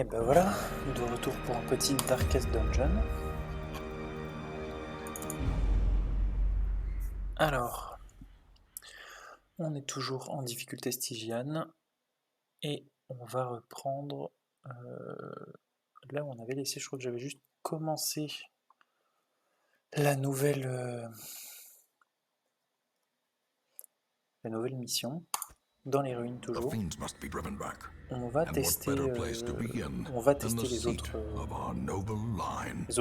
Et ben voilà, de retour pour un petit Darkest Dungeon. Alors, on est toujours en difficulté Stygiane et on va reprendre là où on avait laissé. Je crois que j'avais juste commencé la nouvelle mission dans les ruines toujours. On va tester les autres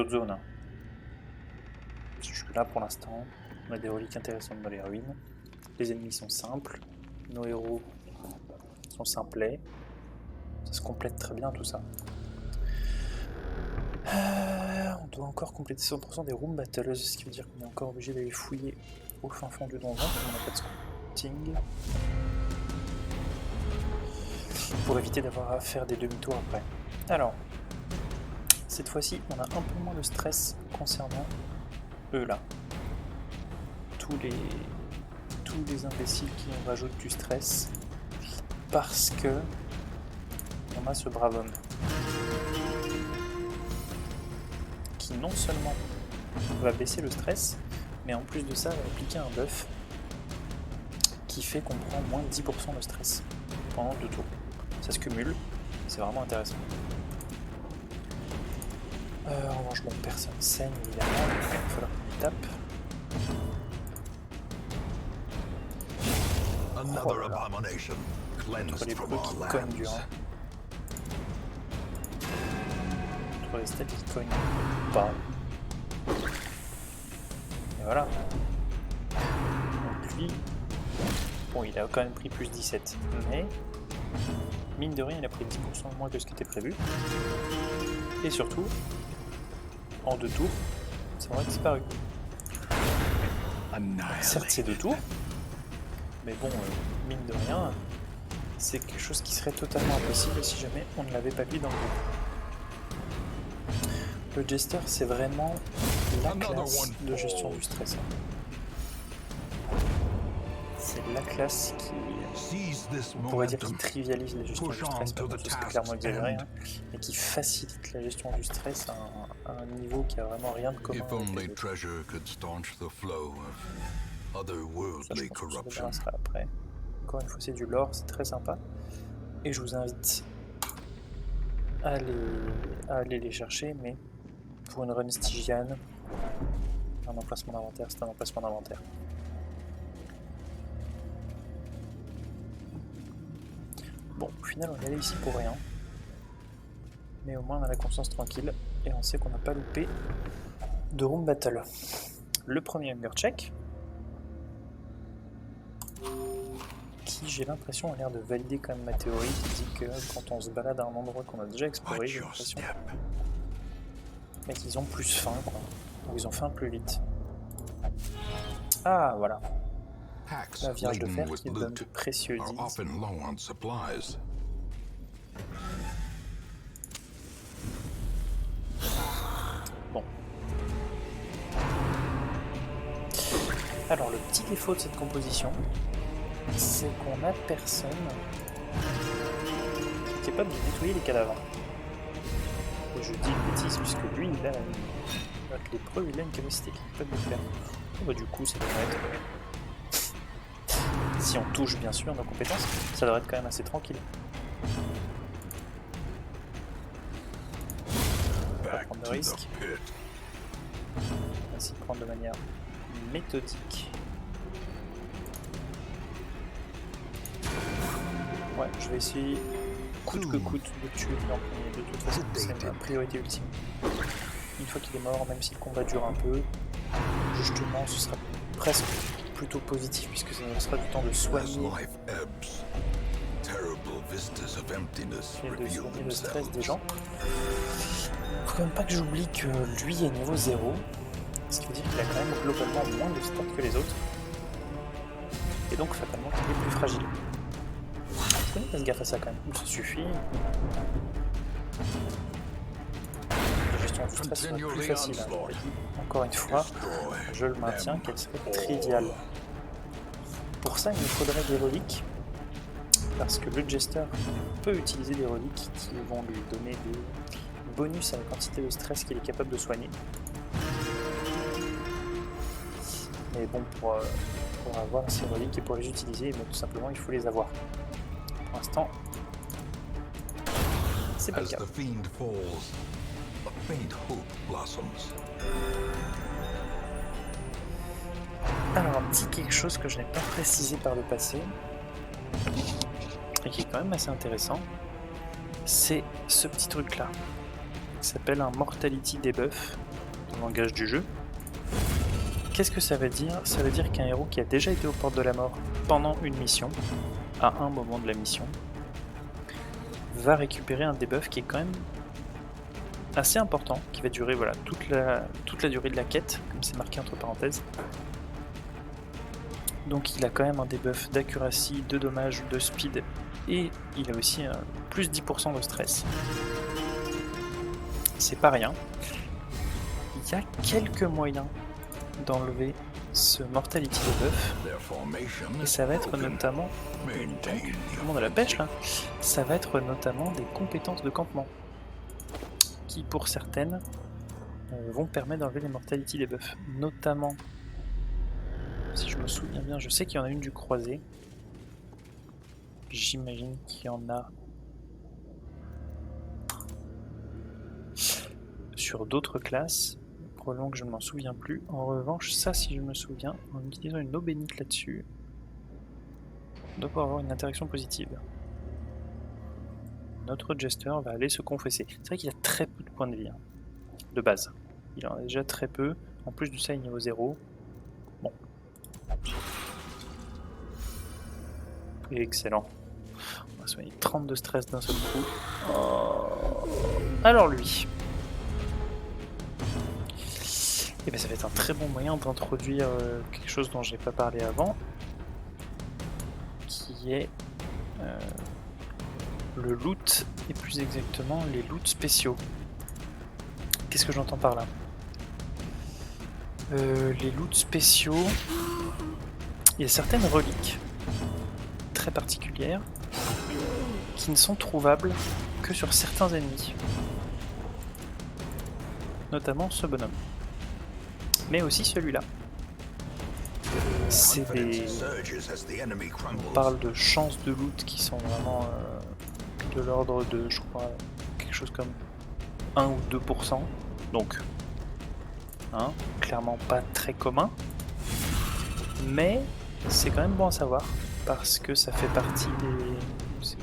zones. Jusque-là, pour l'instant, on a des reliques intéressantes dans les ruines. Les ennemis sont simples. Nos héros sont simplets. Ça se complète très bien tout ça. On doit encore compléter 100% des room battles, ce qui veut dire qu'on est encore obligé d'aller fouiller au fin fond du donjon, parce qu'on n'a pas de scouting. Pour éviter d'avoir à faire des demi-tours après. Alors, cette fois-ci, on a un peu moins de stress concernant eux là. Tous les imbéciles qui nous rajoutent du stress, parce que on a ce brave homme qui non seulement va baisser le stress, mais en plus de ça va appliquer un buff qui fait qu'on prend moins de 10% de stress pendant 2 tours. Ça se cumule, c'est vraiment intéressant. En revanche, bon, personne saigne évidemment, il va falloir qu'on tape. Oh là là. Entre les bleus qui cognent dur. Entre les stats qui cognent pas. Et voilà. Donc lui, bon, il a quand même pris plus 17, mais mine de rien, il a pris 10% de moins que ce qui était prévu. Et surtout, en 2 tours, ça aurait disparu. Certes, c'est 2 tours, mais bon, mine de rien, c'est quelque chose qui serait totalement impossible si jamais on ne l'avait pas mis dans le groupe. Le Jester, c'est vraiment la classe de gestion du stress. C'est la classe qui, on pourrait dire, qui trivialise la gestion du stress, ce serait clairement exagéré, hein, mais qui facilite la gestion du stress à un niveau qui a vraiment rien de commun avec les autres. Ça, je pense qu'on se débarrassera après. Encore une fois, c'est du lore, c'est très sympa. Et je vous invite à aller les chercher, mais pour une run stygiane, un emplacement d'inventaire, c'est un emplacement d'inventaire. Bon, au final, on est allé ici pour rien. Mais au moins, on a la conscience tranquille et on sait qu'on n'a pas loupé de room battle. Le premier hunger check, qui, j'ai l'impression, a l'air de valider quand même ma théorie qui dit que quand on se balade à un endroit qu'on a déjà exploré, j'ai l'impression qu'ils ont plus faim, quoi. Ou ils ont faim plus vite. Ah, voilà. La Vierge de Fer qui donne de précieux 10. Bon. Alors, le petit défaut de cette composition, c'est qu'on n'a personne qui est capable de nettoyer les cadavres. Et je dis une bêtise, puisque lui, il a notre lépreux, il a une capacité qui est capable de le faire. Oh, bah, du coup, ça devrait être... Si on touche bien sûr nos compétences, ça devrait être quand même assez tranquille. On va prendre de risque. On va s'y prendre de manière méthodique. Ouais, je vais essayer coûte que coûte de tuer en premier. De toute façon, c'est ma priorité ultime. Une fois qu'il est mort, même si le combat dure un peu, justement, ce sera presque plutôt positif puisque ça nous sera du temps de soigner et de soigner le stress des gens. Faut quand même pas que j'oublie que lui est niveau 0, ce qui veut dire qu'il a quand même globalement moins de stats que les autres, et donc fatalement qu'il est plus fragile. Je connais pas ce gaffe à ça quand même, ça suffit. La gestion du stress serait plus facile, hein. Encore une fois, je le maintiens qu'elle serait triviale. Pour ça, il nous faudrait des reliques parce que le Jester peut utiliser des reliques qui vont lui donner des bonus à la quantité de stress qu'il est capable de soigner. Mais bon, pour avoir ces reliques et pour les utiliser, tout simplement il faut les avoir. Pour l'instant, c'est pas le cas. Alors un petit quelque chose que je n'ai pas précisé par le passé, et qui est quand même assez intéressant, c'est ce petit truc là, qui s'appelle un Mortality Debuff, dans le langage du jeu. Qu'est-ce que ça veut dire? Ça veut dire qu'un héros qui a déjà été aux portes de la mort pendant une mission, à un moment de la mission, va récupérer un debuff qui est quand même assez important, qui va durer voilà, toute la durée de la quête, comme c'est marqué entre parenthèses. Donc il a quand même un debuff d'accuracy, de dommage, de speed, et il a aussi plus 10% de stress. C'est pas rien. Il y a quelques moyens d'enlever ce Mortality Debuff, et ça va être notamment, le monde à la pêche là, ça va être notamment des compétences de campement, qui pour certaines vont permettre d'enlever les Mortality Debuff, notamment, si je me souviens bien, je sais qu'il y en a une du croisé, j'imagine qu'il y en a sur d'autres classes, probablement que je ne m'en souviens plus. En revanche, ça si je me souviens, en utilisant une eau bénite là-dessus, on doit pouvoir avoir une interaction positive. Notre Jester va aller se confesser. C'est vrai qu'il a très peu de points de vie, hein, de base. Il en a déjà très peu, en plus de ça il est niveau 0. Bon. Excellent. On va soigner 30 de stress d'un seul coup. Oh. Alors lui. Et bien ça va être un très bon moyen d'introduire quelque chose dont j'ai pas parlé avant, qui est le loot, et plus exactement les loots spéciaux. Qu'est-ce que j'entends par là? Les loots spéciaux, il y a certaines reliques très particulières qui ne sont trouvables que sur certains ennemis, notamment ce bonhomme, mais aussi celui-là. C'est des... On parle de chances de loot qui sont vraiment de l'ordre de, je crois, quelque chose comme 1 ou 2%, donc hein, clairement pas très commun, mais c'est quand même bon à savoir, parce que ça fait partie des...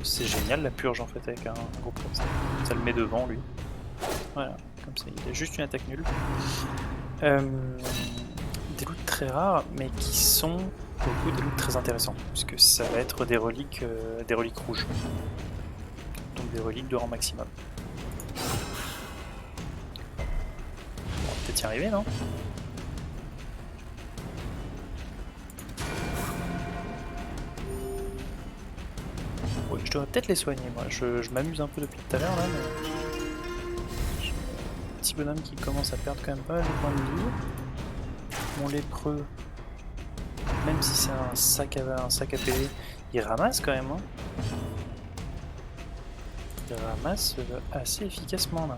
C'est génial la purge en fait avec un groupe comme ça. Ça le met devant lui. Voilà, comme ça, il a juste une attaque nulle. Des loots très rares, mais qui sont beaucoup des loots très intéressants, puisque ça va être des reliques rouges. Donc des reliques de rang maximum. On va peut-être y arriver, non? Oui, je devrais peut-être les soigner, moi. Je m'amuse un peu depuis tout à l'heure, là, mais... Petit bonhomme qui commence à perdre quand même pas mal de points de vie. Mon lépreux, même si c'est un sac à PV, il ramasse quand même, hein. Il ramasse assez efficacement là.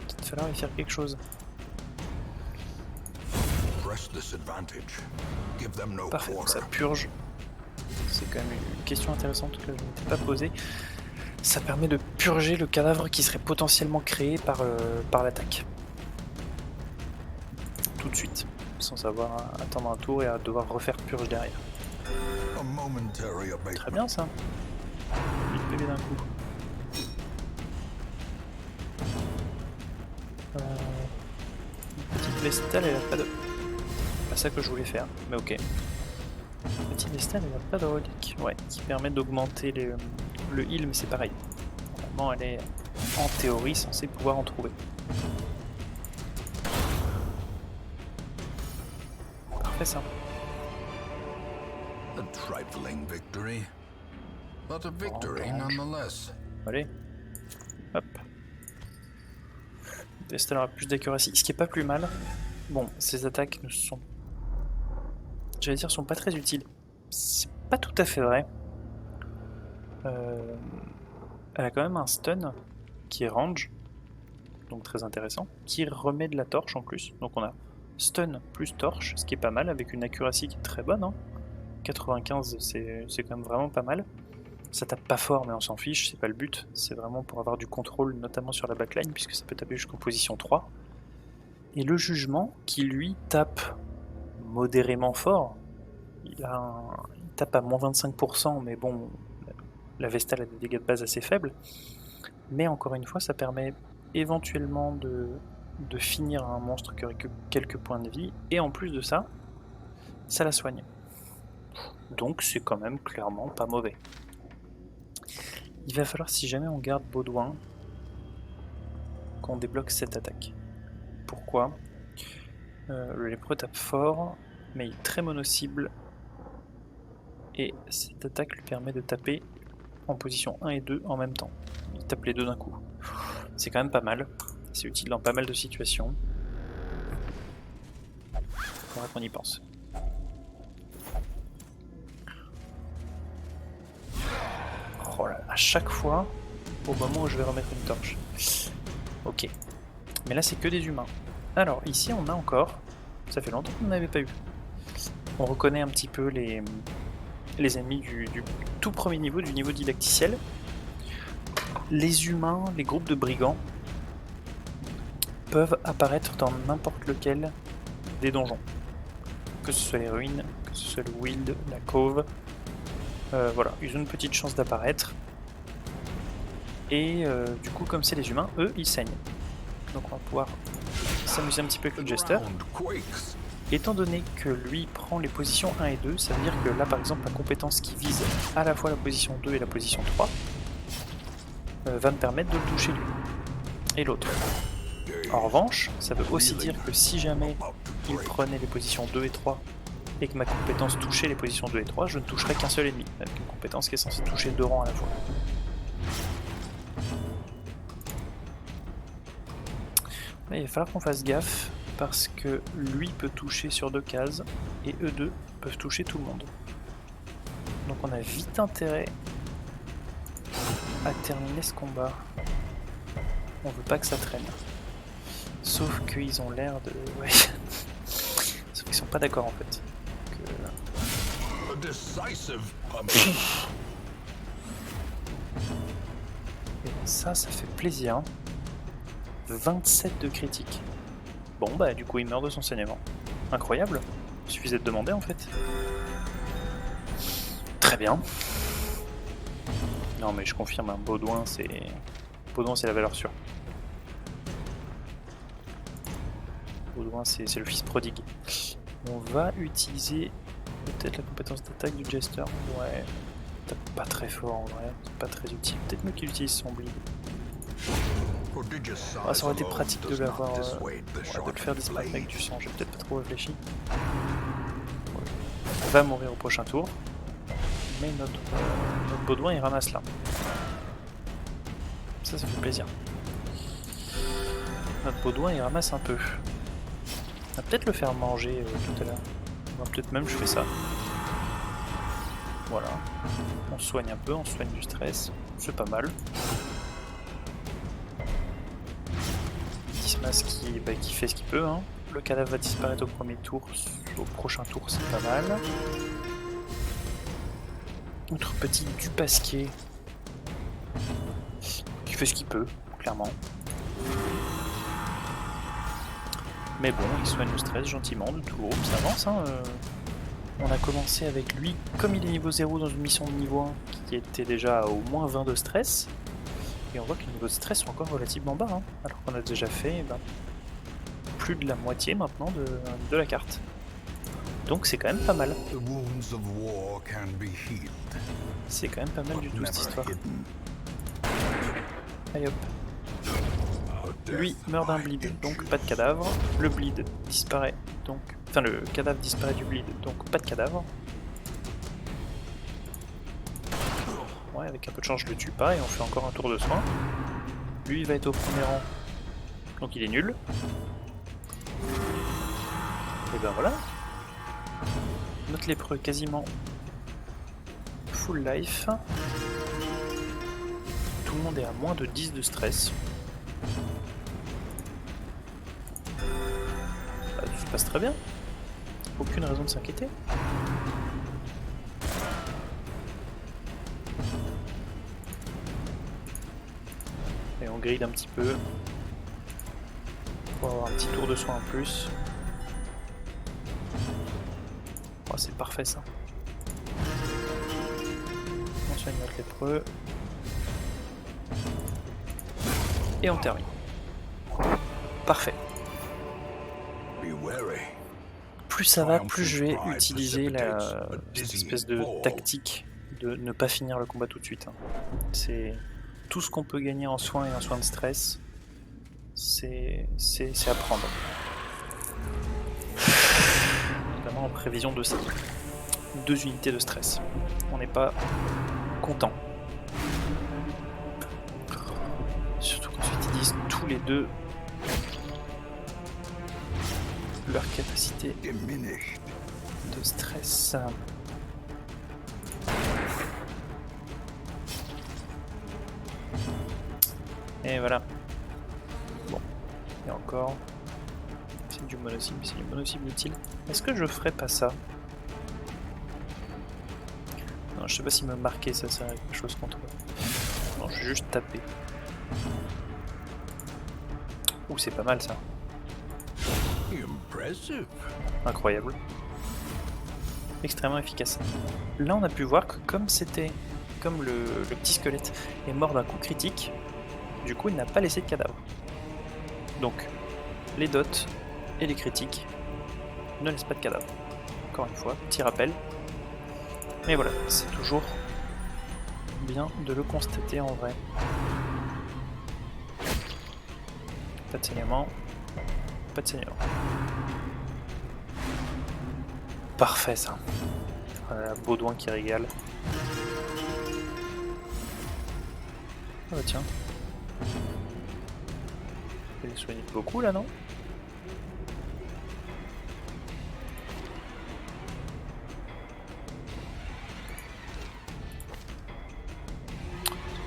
Il va falloir y faire quelque chose. Parfait, donc ça purge. C'est quand même une question intéressante que je ne m'étais pas posée. Ça permet de purger le cadavre qui serait potentiellement créé par l'attaque. Tout de suite, sans avoir à attendre un tour et à devoir refaire purge derrière. Très bien ça. 8 PV d'un coup. Petite Vestale, elle a pas de... Pas ça que je voulais faire, mais ok. Petite Vestale, elle a pas de relique. Ouais, qui permet d'augmenter le heal, mais c'est pareil. Normalement, elle est en théorie censée pouvoir en trouver. Parfait ça. Allez. Hop. Vestale aura plus d'accuracy, ce qui est pas plus mal. Bon, ces attaques ne sont... J'allais dire sont pas très utiles. C'est pas tout à fait vrai. Elle a quand même un stun qui est range, donc très intéressant, qui remet de la torche en plus. Donc on a stun plus torche, ce qui est pas mal, avec une accuracy qui est très bonne. Hein. 95, c'est quand même vraiment pas mal. Ça tape pas fort, mais on s'en fiche, c'est pas le but. C'est vraiment pour avoir du contrôle, notamment sur la backline, puisque ça peut taper jusqu'en position 3. Et le jugement, qui lui tape modérément fort, il tape à moins 25%, mais bon, la Vestale a des dégâts de base assez faibles. Mais encore une fois, ça permet éventuellement de finir un monstre qui aurait que quelques points de vie, et en plus de ça, ça la soigne. Donc c'est quand même clairement pas mauvais. Il va falloir, si jamais on garde Baudouin, qu'on débloque cette attaque. Pourquoi? Le lépreux tape fort, mais il est très mono-cible, et cette attaque lui permet de taper en position 1 et 2 en même temps. Il tape les deux d'un coup. C'est quand même pas mal, c'est utile dans pas mal de situations. Faudra qu'on y pense. Oh là, à chaque fois, au moment où je vais remettre une torche. Ok. Mais là, c'est que des humains. Alors, ici, on a encore... Ça fait longtemps qu'on n'en avait pas eu. On reconnaît un petit peu les ennemis du tout premier niveau, du niveau didacticiel. Les humains, les groupes de brigands, peuvent apparaître dans n'importe lequel des donjons. Que ce soit les ruines, que ce soit le Wild, la Cove. Voilà, ils ont une petite chance d'apparaître. Et du coup, comme c'est les humains, eux, ils saignent. Donc on va pouvoir s'amuser un petit peu avec le Jester. Étant donné que lui prend les positions 1 et 2, ça veut dire que là, par exemple, la compétence qui vise à la fois la position 2 et la position 3 va me permettre de le toucher lui et l'autre. En revanche, ça veut aussi dire que si jamais il prenait les positions 2 et 3 et que ma compétence touchait les positions 2 et 3, je ne toucherais qu'un seul ennemi, avec une compétence qui est censée toucher 2 rangs à la fois. Là, il va falloir qu'on fasse gaffe, parce que lui peut toucher sur 2 cases, et eux deux peuvent toucher tout le monde. Donc on a vite intérêt à terminer ce combat. On veut pas que ça traîne. Sauf qu'ils ont l'air de... Ouais. Sauf qu'ils sont pas d'accord en fait. Et ça fait plaisir. 27 de critique. Bon bah du coup il meurt de son saignement. Incroyable. Il suffisait de demander en fait. Très bien. Non mais je confirme, hein, Baudouin c'est la valeur sûre. Baudouin c'est le fils prodigue. On va utiliser peut-être la compétence d'attaque du Jester. Ouais, tape pas très fort en vrai, c'est pas très utile. Peut-être mieux qu'il utilise son bleed. Ah, ça aurait été pratique de l'avoir, de le faire disparaître avec du sang, j'ai peut-être pas trop réfléchi. Ouais. On va mourir au prochain tour, mais notre Baudouin il ramasse là. Ça fait plaisir. Notre Baudouin il ramasse un peu. On va peut-être le faire manger tout à l'heure. Peut-être même je fais ça. Voilà. On soigne un peu, on soigne du stress. C'est pas mal. Dismas qui fait ce qu'il peut. Hein. Le cadavre va disparaître au premier tour. Au prochain tour, c'est pas mal. Notre petit Dupasquier qui fait ce qu'il peut, clairement. Mais bon, il soigne le stress gentiment de tout le groupe, ça avance. Hein, On a commencé avec lui, comme il est niveau 0 dans une mission de niveau 1, qui était déjà à au moins 20 de stress. Et on voit que les niveaux de stress sont encore relativement bas, hein, alors qu'on a déjà fait plus de la moitié maintenant de la carte. Donc c'est quand même pas mal. C'est quand même pas mal du tout cette histoire. Allez hop. Lui meurt d'un bleed, donc pas de cadavre. Le bleed disparaît, donc... Enfin, le cadavre disparaît du bleed, donc pas de cadavre. Ouais, avec un peu de chance, je le tue pas et on fait encore un tour de soin. Lui, il va être au premier rang, donc il est nul. Et ben voilà. Notre lépreux quasiment full life. Tout le monde est à moins de 10 de stress. Bah, tout se passe très bien. Aucune raison de s'inquiéter. Et on grille un petit peu. Pour avoir un petit tour de soin en plus. Oh, c'est parfait ça. On soigne notre lépreux. Et on termine. Parfait. Plus ça va, plus je vais utiliser cette espèce de tactique de ne pas finir le combat tout de suite. C'est tout ce qu'on peut gagner en soins et en soins de stress. C'est à prendre. Notamment en prévision de ça. 2 unités de stress. On n'est pas content. Surtout quand ils utilisent tous les deux leur capacité de stress. Et voilà. Bon, et encore. C'est du mono-cible, c'est du mono-cible utile. Est-ce que je ferais pas ça? Non, je sais pas s'il me marquait, ça sert à quelque chose contre eux. Non, je vais juste taper. Ouh, c'est pas mal ça. Incroyable. Extrêmement efficace. Là, on a pu voir que comme le petit squelette est mort d'un coup critique, du coup, il n'a pas laissé de cadavre. Donc, les dots et les critiques ne laissent pas de cadavre. Encore une fois, petit rappel. Mais voilà, c'est toujours bien de le constater en vrai. Pas de saignement. Pas de saignement. Parfait ça. Voilà, Baudouin qui régale. Ah bah tiens. Il est soigné beaucoup là, non?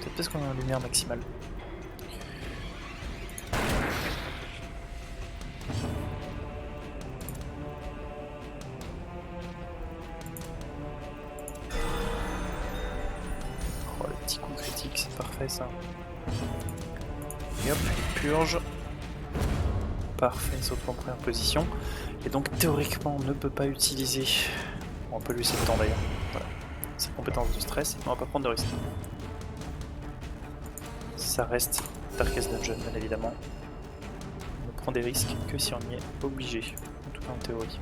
Peut-être parce qu'on a une lumière maximale. Oh, le petit coup critique, c'est parfait ça. Et hop, il purge. Parfait, il saute en première position. Et donc théoriquement on ne peut pas utiliser... Bon, on peut lui laisser le temps d'ailleurs. Voilà. Sa compétence de stress, mais on va pas prendre de risque. Ça reste Darkest Dungeon, bien évidemment. On ne prend des risques que si on y est obligé, en tout cas en théorie.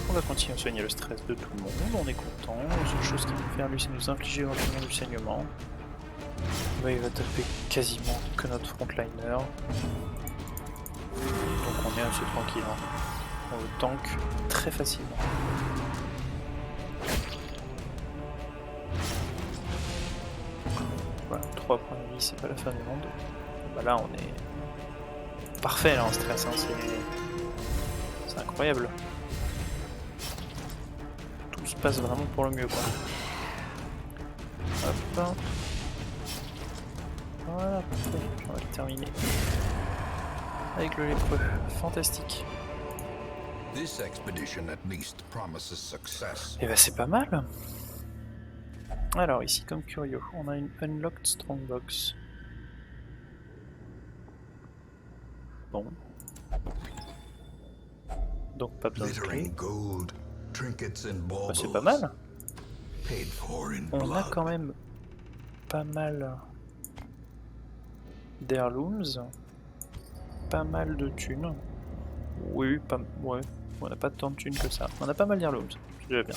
On va continuer à soigner le stress de tout le monde, on est content. La seule chose qu'il peut faire lui, c'est nous infliger éventuellement du saignement. Bah, il va taper quasiment que notre frontliner. Donc on est assez tranquille. Hein. On le tank très facilement. Voilà, 3 points de vie, c'est pas la fin du monde. Bah là on est parfait là en stress, hein. C'est incroyable. Tout se passe vraiment pour le mieux quoi. Hop. Voilà, on va le terminer. Avec le lépreux. Fantastique. Et bah c'est pas mal. Alors ici comme curieux, on a une Unlocked Strongbox. Bon. Donc pas besoin de clé. Bah, c'est pas mal. On a quand même pas mal d'heirlooms, pas mal de thunes. Oui, ouais, on n'a pas tant de thunes que ça. On a pas mal d'heirlooms, c'est déjà bien.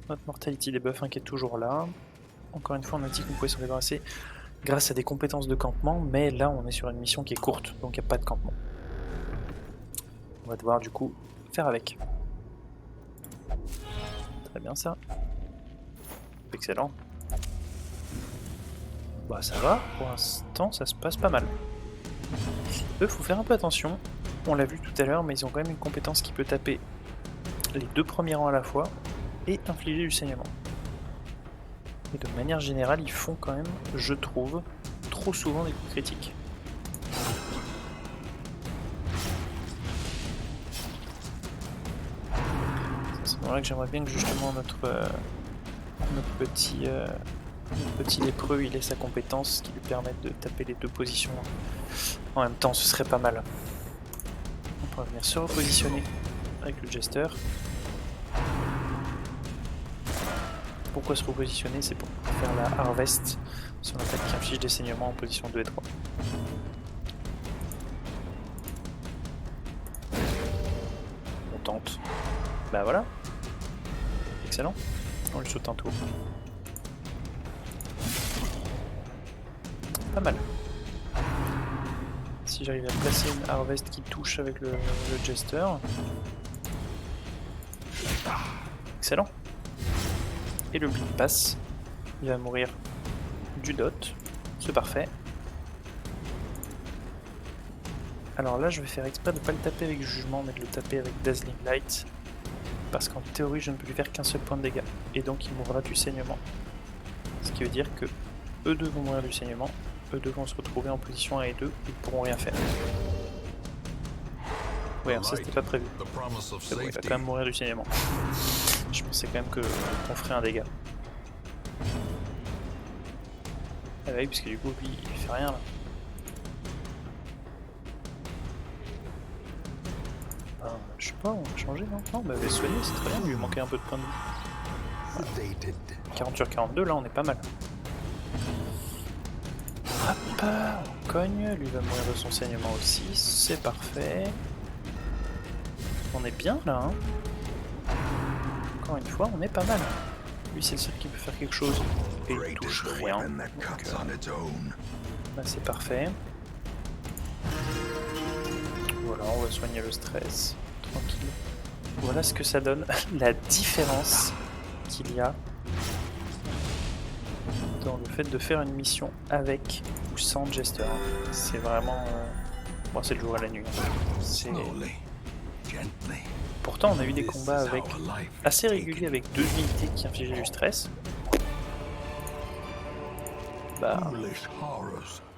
Notre mortality debuff qui est toujours là. Encore une fois, on a dit qu'on pouvait s'en débarrasser grâce à des compétences de campement, mais là on est sur une mission qui est courte, donc il n'y a pas de campement. On va devoir du coup faire avec. Très bien ça. Excellent. Bah ça va, pour l'instant ça se passe pas mal. Eux, faut faire un peu attention. On l'a vu tout à l'heure, mais ils ont quand même une compétence qui peut taper les 2 premiers rangs à la fois et infliger du saignement. Et de manière générale, ils font quand même, je trouve, trop souvent des coups critiques. C'est à ce moment-là que j'aimerais bien que justement notre petit lépreux il ait sa compétence qui lui permette de taper les 2 positions en même temps, ce serait pas mal. On pourrait venir se repositionner avec le Jester. Pourquoi se repositionner? C'est pour faire la Harvest sur l'attaque qui inflige des saignements en position 2 et 3. On tente. Bah voilà. Excellent. On lui saute un tour. Pas mal. Si j'arrive à placer une Harvest qui touche avec le Jester. Excellent. Et le Bleed passe. Il va mourir du dot. C'est parfait. Alors là, je vais faire exprès de ne pas le taper avec Jugement, mais de le taper avec Dazzling Light. Parce qu'en théorie, je ne peux lui faire qu'un seul point de dégâts. Et donc, il mourra du saignement. Ce qui veut dire que eux deux vont mourir du saignement. Eux deux vont se retrouver en position 1 et 2. Ils ne pourront rien faire. Oui, alors ça, c'était pas prévu. Mais bon, il va quand même mourir du saignement. Je pensais quand même qu'on ferait un dégât. Ah bah oui, parce que du coup, lui, il fait rien là. Je sais pas, on va changer, non? Non, bah, avait soigné, c'est très bien, il lui manquait un peu de points de vie. 40 sur 42, là, on est pas mal. Hop, on cogne, lui va mourir de son saignement aussi, c'est parfait. On est bien là, hein. Encore une fois, on est pas mal. Lui, c'est le seul qui peut faire quelque chose. Et il touche rien. Là, c'est parfait. Voilà, on va soigner le stress. Tranquille. Voilà ce que ça donne, la différence qu'il y a dans le fait de faire une mission avec ou sans Jester. C'est vraiment... Bon, c'est le jour et la nuit. Pourtant, on a eu des combats avec assez réguliers avec 2 unités qui infligeaient du stress. Bah,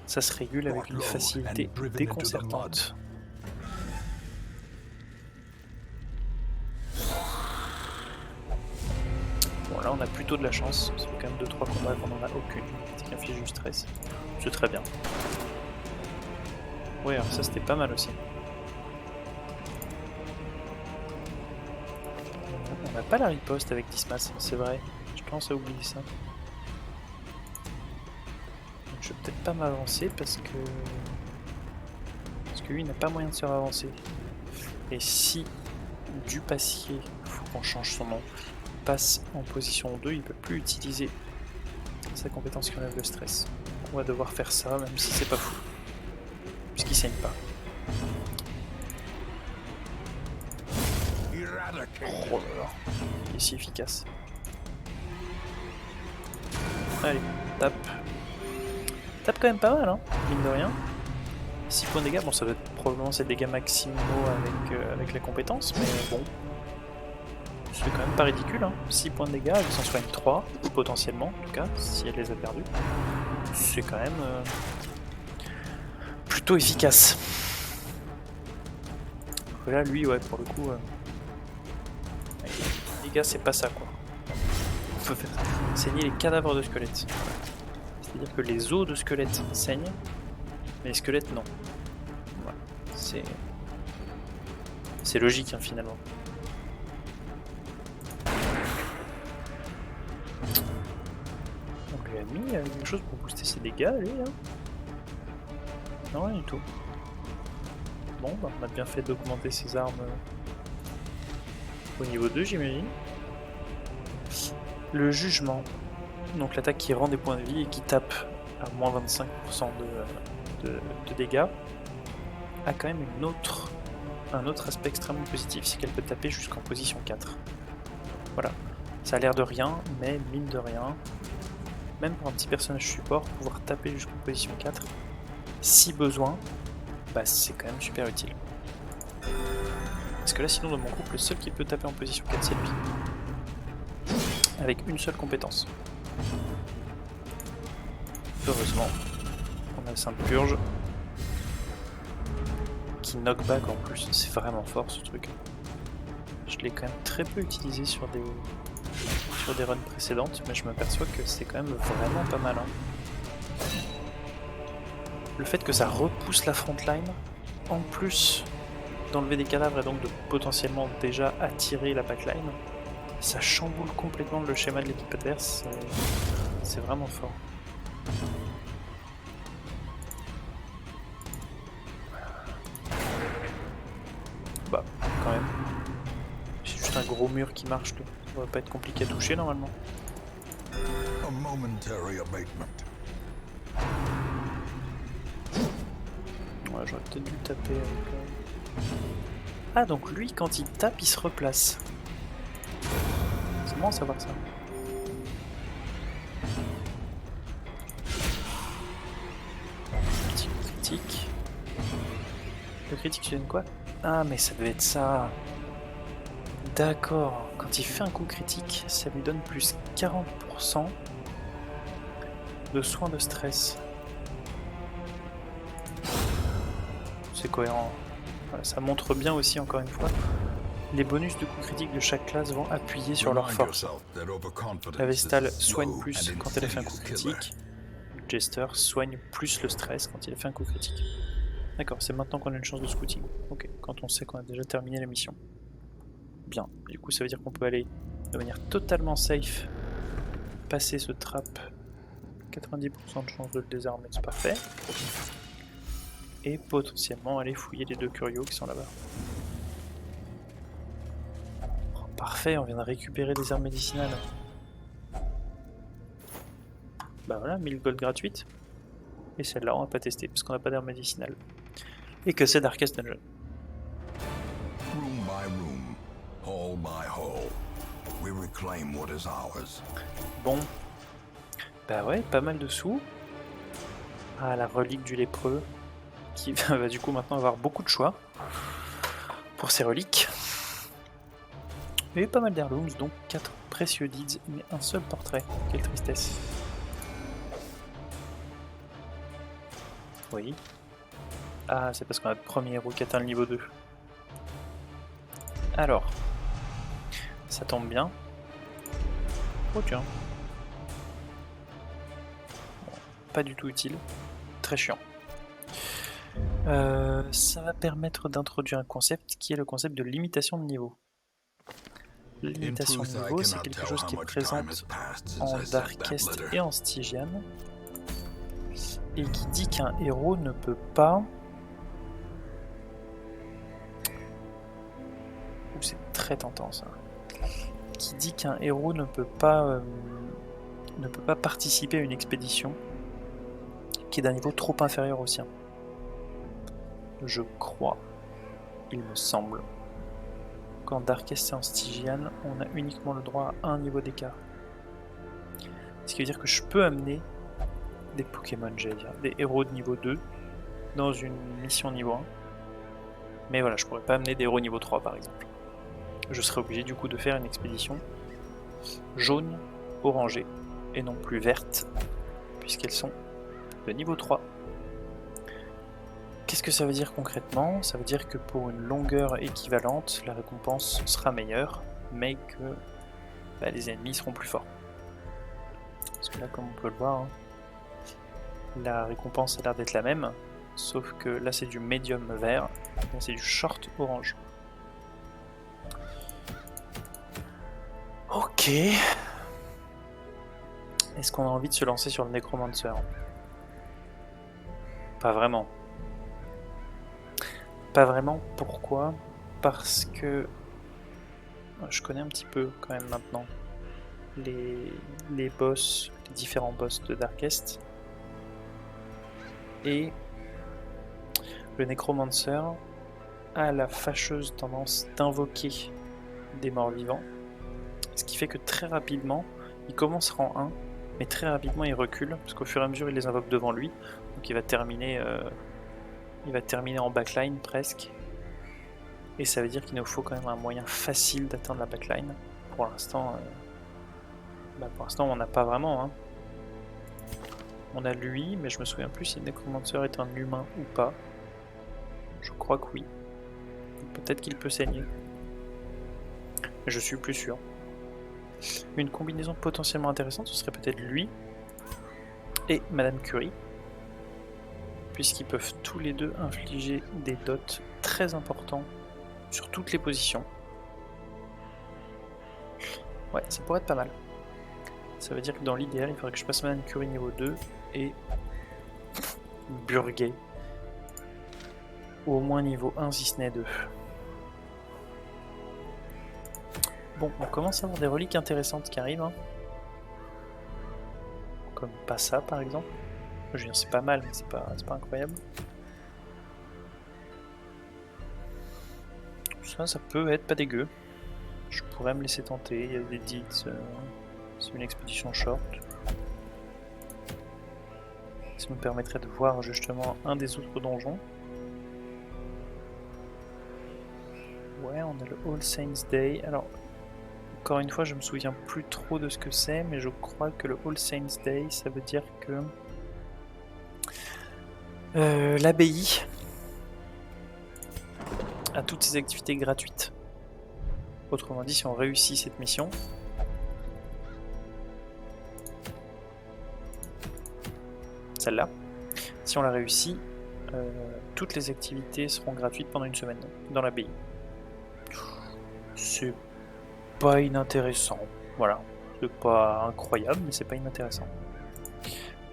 ça se régule avec une facilité déconcertante. Bon, là on a plutôt de la chance, c'est quand même 2-3 combats qu'on n'en a aucune qui inflige du stress. C'est très bien. Ouais, alors ça c'était pas mal aussi. On n'a pas la riposte avec Dismas, c'est vrai. Je pense à oublier ça. Donc, je vais peut-être pas m'avancer parce que lui n'a pas moyen de se ravancer. Et si du passier, faut qu'on change son nom, passe en position 2, il peut plus utiliser sa compétence qui enlève le stress. On va devoir faire ça, même si c'est pas fou. Puisqu'il saigne pas. Oh là là, il est si efficace. Allez, tape. Tape quand même pas mal, hein, mine de rien. 6 points de dégâts, bon ça doit être probablement ses dégâts maximaux avec la compétence, mais bon. C'est quand même pas ridicule, hein. 6 points de dégâts, elle s'en soigne 3, potentiellement, en tout cas, si elle les a perdus. C'est quand même plutôt efficace. Là, lui, ouais, pour le coup, les gars, c'est pas ça, quoi. On peut faire saigner les cadavres de squelettes. C'est-à-dire que les os de squelettes saignent, mais les squelettes, non. Voilà. C'est logique, hein, finalement. On lui a mis quelque chose pour booster ses dégâts, lui, hein. Non, rien du tout. Bon, bah, on a bien fait d'augmenter ses armes au niveau 2, j'imagine. Le jugement, donc l'attaque qui rend des points de vie et qui tape à moins 25% de dégâts, a quand même un autre aspect extrêmement positif, c'est qu'elle peut taper jusqu'en position 4. Voilà, ça a l'air de rien, mais mine de rien, même pour un petit personnage support, pouvoir taper jusqu'en position 4, si besoin, bah c'est quand même super utile. Parce que là, sinon, dans mon groupe, le seul qui peut taper en position 4, c'est lui. Avec une seule compétence. Heureusement, on a Sainte Purge. Qui knockback en plus, c'est vraiment fort ce truc. Je l'ai quand même très peu utilisé sur des runs précédentes, mais je m'aperçois que c'est quand même vraiment pas mal. Hein. Le fait que ça repousse la frontline, en plus d'enlever des cadavres et donc de potentiellement déjà attirer la backline, ça chamboule complètement le schéma de l'équipe adverse, c'est vraiment fort. Bah, quand même. C'est juste un gros mur qui marche, là. Ça va pas être compliqué à toucher normalement. Ouais, j'aurais peut-être dû taper avec... Ah, donc lui, quand il tape, il se replace. C'est bon à savoir ça. Petit coup critique. Le critique, tu donnes quoi? Ah, mais ça devait être ça. D'accord. Quand il fait un coup critique, ça lui donne plus 40% de soins de stress. C'est cohérent. Voilà, ça montre bien aussi, encore une fois, les bonus de coups critiques de chaque classe vont appuyer sur leur force. La Vestale soigne plus quand elle a fait un coup critique. Le Jester soigne plus le stress quand il a fait un coup critique. D'accord, c'est maintenant qu'on a une chance de scouting. Ok, quand on sait qu'on a déjà terminé la mission. Bien, du coup ça veut dire qu'on peut aller de manière totalement safe passer ce trap. 90% de chance de le désarmer, c'est parfait. Et potentiellement aller fouiller les deux curios qui sont là-bas. Oh, parfait, on vient de récupérer des armes médicinales. Bah voilà, 1000 gold gratuites. Et celle-là, on va pas tester parce qu'on n'a pas d'armes médicinales. Et que c'est Darkest Dungeon. Room by room, hall by hall, we reclaim what is ours. Bon. Bah ouais, pas mal de sous. Ah, la relique du lépreux. Qui va du coup maintenant avoir beaucoup de choix pour ses reliques. Et pas mal d'heirlooms, donc 4 précieux deeds, mais un seul portrait. Quelle tristesse. Oui. Ah, c'est parce qu'on a le premier héros qui atteint le niveau 2. Alors. Ça tombe bien. Oh tiens. Bon, pas du tout utile. Très chiant. Ça va permettre d'introduire un concept qui est le concept de limitation de niveau. Limitation de niveau, c'est quelque chose qui est présente en Darkest et en Stygian, et qui dit qu'un héros ne peut pas... Ouh, c'est très tentant ça. Qui dit qu'un héros ne peut pas participer à une expédition qui est d'un niveau trop inférieur au sien. Je crois, il me semble, qu'en Darkest et en Stygian, on a uniquement le droit à un niveau d'écart. Ce qui veut dire que je peux amener des Pokémon, j'allais dire, des héros de niveau 2 dans une mission niveau 1. Mais voilà, je pourrais pas amener des héros niveau 3 par exemple. Je serais obligé du coup de faire une expédition jaune, orangée, et non plus verte, puisqu'elles sont de niveau 3. Qu'est-ce que ça veut dire concrètement? Ça veut dire que pour une longueur équivalente, la récompense sera meilleure, mais que les ennemis seront plus forts. Parce que là, comme on peut le voir, hein, la récompense a l'air d'être la même, sauf que là c'est du médium vert, là c'est du short orange. Ok. Est-ce qu'on a envie de se lancer sur le Necromancer? Pas vraiment. Pas vraiment, pourquoi? Parce que je connais un petit peu quand même maintenant les boss, les différents boss de Darkest. Et le Necromancer a la fâcheuse tendance d'invoquer des morts vivants. Ce qui fait que très rapidement, il commence rang 1, mais très rapidement il recule, parce qu'au fur et à mesure il les invoque devant lui. Donc il va terminer en backline presque. Et ça veut dire qu'il nous faut quand même un moyen facile d'atteindre la backline. Pour l'instant, on n'a pas vraiment. Hein. On a lui, mais je me souviens plus si Necromancer est un humain ou pas. Je crois que oui. Peut-être qu'il peut saigner. Mais je suis plus sûr. Une combinaison potentiellement intéressante, ce serait peut-être lui et Madame Curie. Puisqu'ils peuvent tous les deux infliger des dots très importants sur toutes les positions. Ouais, ça pourrait être pas mal. Ça veut dire que dans l'idéal, il faudrait que je passe Madame Curie niveau 2 et Burguet au moins niveau 1 si ce n'est 2. Bon, on commence à avoir des reliques intéressantes qui arrivent. Hein. Comme pas ça par exemple. Je veux dire, c'est pas mal, mais c'est pas incroyable. Ça peut être pas dégueu. Je pourrais me laisser tenter. Il y a des deeds, c'est une expédition short. Ça nous permettrait de voir justement un des autres donjons. Ouais, on a le All Saints Day. Alors, encore une fois, je me souviens plus trop de ce que c'est, mais je crois que le All Saints Day, ça veut dire que l'abbaye a toutes ses activités gratuites. Autrement dit, si on réussit cette mission, celle-là, si on la réussit, toutes les activités seront gratuites pendant une semaine dans l'abbaye. C'est pas inintéressant, voilà. C'est pas incroyable, mais c'est pas inintéressant.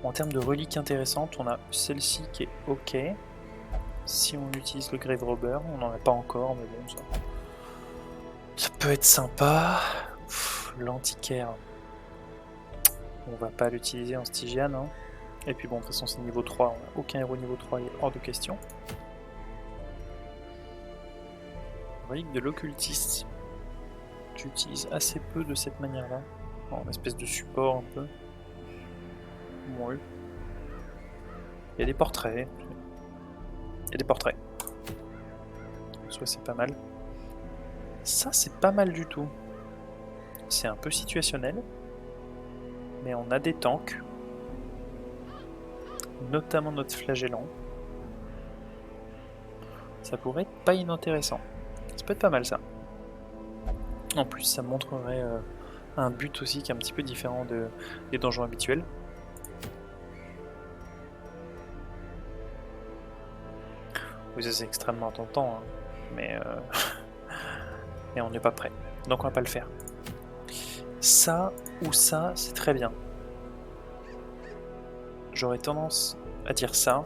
En termes de reliques intéressantes, on a celle-ci qui est ok. Si on utilise le Grave Robber, on n'en a pas encore, mais bon, ça peut être sympa. L'antiquaire, on va pas l'utiliser en Stygian. Hein. Et puis bon, de toute façon, c'est niveau 3, on n'a aucun héros niveau 3, il est hors de question. Relique de l'occultiste. J'utilise assez peu de cette manière-là. En espèce de support un peu. Ouais. Il y a des portraits. Il y a des portraits. Soit c'est pas mal. Ça, c'est pas mal du tout. C'est un peu situationnel. Mais on a des tanks. Notamment notre flagellant. Ça pourrait être pas inintéressant. Ça peut être pas mal ça. En plus, ça montrerait un but aussi qui est un petit peu différent des donjons habituels. Oui, ça c'est extrêmement tentant, hein. Mais on n'est pas prêt. Donc on va pas le faire. Ça ou ça, c'est très bien. J'aurais tendance à dire ça.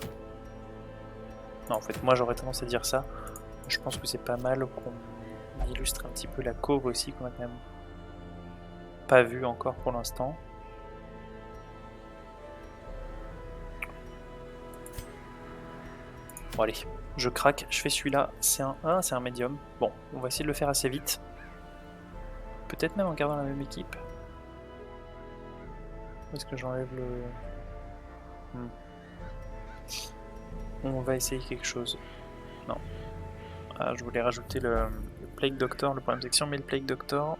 Non, en fait, moi j'aurais tendance à dire ça. Je pense que c'est pas mal qu'on illustre un petit peu la courbe aussi, qu'on a quand même pas vu encore pour l'instant. Bon allez, je craque, je fais celui-là, c'est un médium. Bon, on va essayer de le faire assez vite. Peut-être même en gardant la même équipe. Où est-ce que j'enlève le... On va essayer quelque chose. Non. Ah, je voulais rajouter le Plague Doctor, le problème section, mais le Plague Doctor...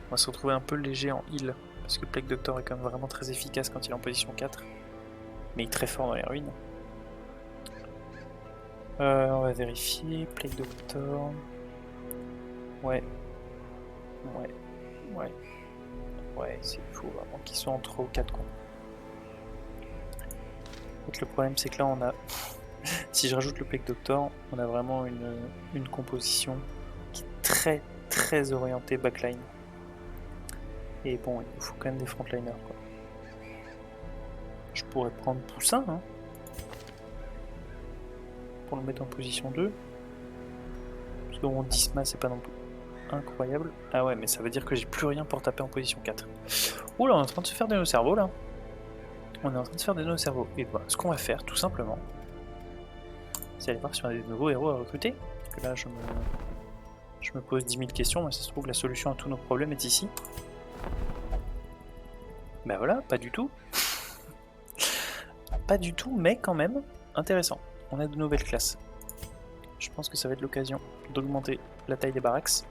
On va se retrouver un peu léger en heal. Parce que le Plague Doctor est quand même vraiment très efficace quand il est en position 4. Mais il est très fort dans les ruines. On va vérifier. Plague Doctor... Ouais, c'est fou vraiment qu'ils soient en 3 ou 4 cons. En fait, le problème c'est que là on a... si je rajoute le Plague Doctor, on a vraiment une composition qui est très orientée backline. Et bon, il nous faut quand même des frontliners quoi. Je pourrais prendre Poussin, hein, pour le mettre en position 2. Parce que mon Disma c'est pas non plus incroyable. Ah ouais, mais ça veut dire que j'ai plus rien pour taper en position 4. Oula, on est en train de se faire des nœuds cerveaux là. On est en train de se faire des nœuds cerveaux. Et voilà, ce qu'on va faire tout simplement, c'est aller voir si on a des nouveaux héros à recruter. Parce que là, je me pose 10 000 questions, mais ça se trouve la solution à tous nos problèmes est ici. Ben voilà, pas du tout. Pas du tout, mais quand même intéressant. On a de nouvelles classes. Je pense que ça va être l'occasion d'augmenter la taille des barracks.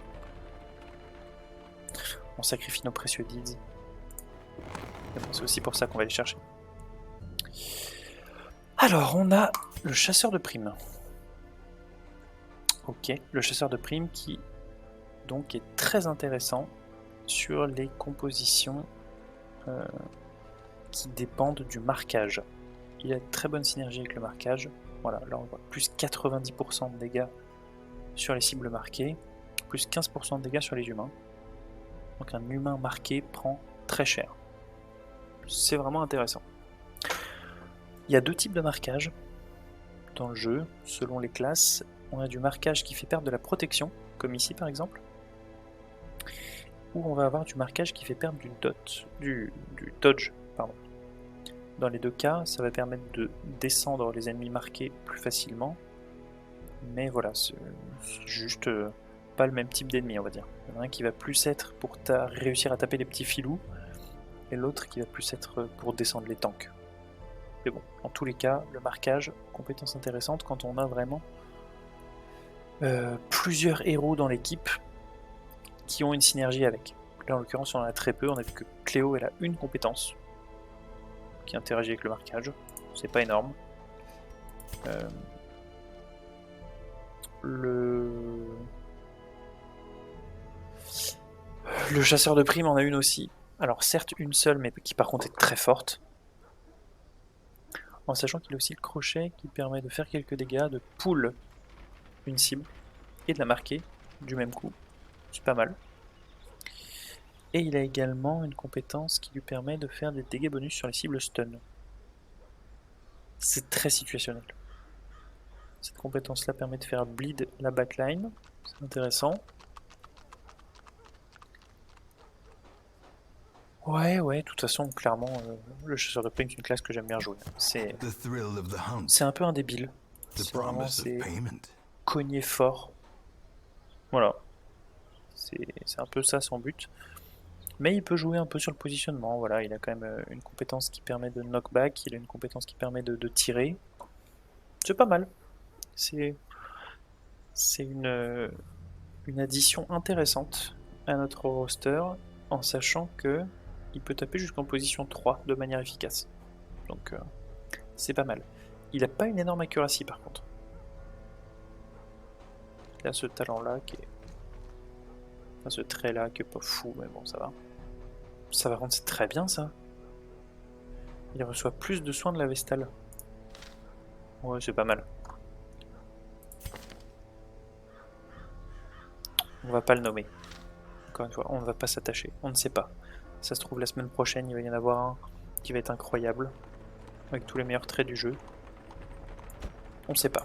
On sacrifie nos précieux deeds. Mais bon, c'est aussi pour ça qu'on va les chercher. Alors, on a le chasseur de primes. Ok, le chasseur de primes qui donc est très intéressant sur les compositions qui dépendent du marquage. Il a de très bonne synergie avec le marquage. Voilà, là on voit plus 90% de dégâts sur les cibles marquées, plus 15% de dégâts sur les humains. Donc un humain marqué prend très cher. C'est vraiment intéressant. Il y a deux types de marquage dans le jeu, selon les classes. On a du marquage qui fait perdre de la protection, comme ici par exemple, ou on va avoir du marquage qui fait perdre du dodge. Pardon. Dans les deux cas, ça va permettre de descendre les ennemis marqués plus facilement, mais voilà, c'est juste pas le même type d'ennemi, on va dire. Il y en a un qui va plus être pour réussir à taper les petits filous, et l'autre qui va plus être pour descendre les tanks. Mais bon, en tous les cas, le marquage, compétence intéressante quand on a vraiment plusieurs héros dans l'équipe qui ont une synergie avec. Là en l'occurrence on en a très peu, on a vu que Cléo elle a une compétence qui interagit avec le marquage, c'est pas énorme. Le chasseur de primes en a une aussi, alors certes une seule mais qui par contre est très forte, en sachant qu'il a aussi le crochet qui permet de faire quelques dégâts, de pull une cible et de la marquer du même coup, c'est pas mal. Et il a également une compétence qui lui permet de faire des dégâts bonus sur les cibles stun. C'est très situationnel. Cette compétence-là permet de faire bleed la backline, c'est intéressant. Ouais, de toute façon, clairement, le chasseur de primes, c'est une classe que j'aime bien jouer. C'est un peu un débile. C'est vraiment, cogner fort. Voilà. C'est un peu ça son but. Mais il peut jouer un peu sur le positionnement, voilà, il a quand même une compétence qui permet de knockback, il a une compétence qui permet de tirer. C'est pas mal. C'est une addition intéressante à notre roster, en sachant que il peut taper jusqu'en position 3 de manière efficace. Donc c'est pas mal. Il a pas une énorme accuracy par contre. Il a ce talent-là qui est... Enfin, ce trait-là qui est pas fou, mais bon, ça va. Ça va rendre, c'est très bien ça. Il reçoit plus de soins de la Vestale. Ouais, c'est pas mal. On va pas le nommer. Encore une fois, on ne va pas s'attacher. On ne sait pas. Ça se trouve, la semaine prochaine, il va y en avoir un qui va être incroyable. Avec tous les meilleurs traits du jeu. On ne sait pas.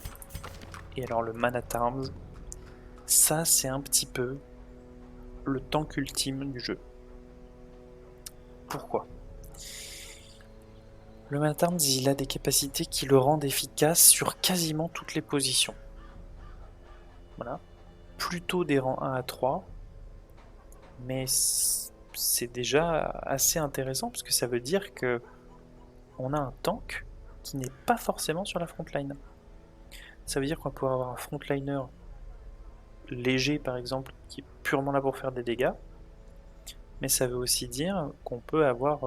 Et alors, le Man at Arms, ça, c'est un petit peu le tank ultime du jeu. Pourquoi ? Le Man at Arms, il a des capacités qui le rendent efficace sur quasiment toutes les positions. Voilà. Plutôt des rangs 1 à 3. Mais c'est déjà assez intéressant parce que ça veut dire que on a un tank qui n'est pas forcément sur la frontline. Ça veut dire qu'on va pouvoir avoir un frontliner léger par exemple qui est purement là pour faire des dégâts, mais ça veut aussi dire qu'on peut avoir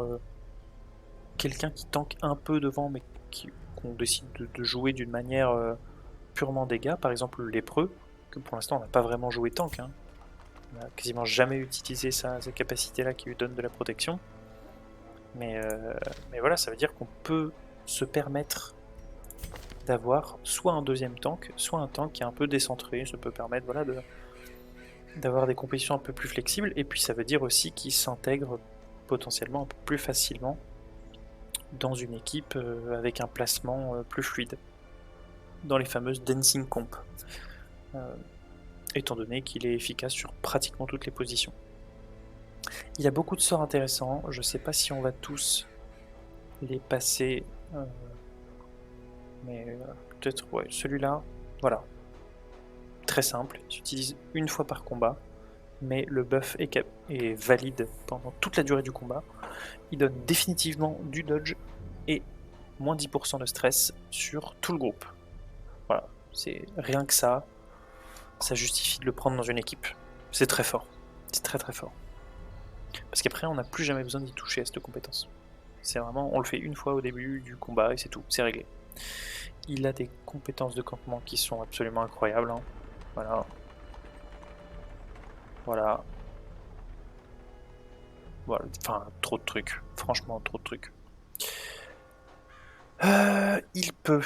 quelqu'un qui tank un peu devant mais qu'on décide de jouer d'une manière purement dégâts, par exemple le lépreux, que pour l'instant on n'a pas vraiment joué tank, hein. On n'a quasiment jamais utilisé sa capacité là qui lui donne de la protection, mais voilà, ça veut dire qu'on peut se permettre d'avoir soit un deuxième tank, soit un tank qui est un peu décentré. Ça peut permettre, voilà, d'avoir des compositions un peu plus flexibles, et puis ça veut dire aussi qu'il s'intègre potentiellement un peu plus facilement dans une équipe avec un placement plus fluide, dans les fameuses dancing comp, étant donné qu'il est efficace sur pratiquement toutes les positions. Il y a beaucoup de sorts intéressants, je sais pas si on va tous les passer, mais peut-être, ouais, celui-là, voilà. Très simple, il s'utilise une fois par combat, mais le buff est valide pendant toute la durée du combat. Il donne définitivement du dodge et moins 10% de stress sur tout le groupe. Voilà, C'est rien que ça justifie de le prendre dans une équipe. C'est très fort. C'est très très fort. Parce qu'après, on n'a plus jamais besoin d'y toucher à cette compétence. C'est vraiment, on le fait une fois au début du combat et c'est tout, c'est réglé. Il a des compétences de campement qui sont absolument incroyables. Hein. Voilà. Voilà. Voilà. Enfin, trop de trucs. Franchement, trop de trucs. Il peut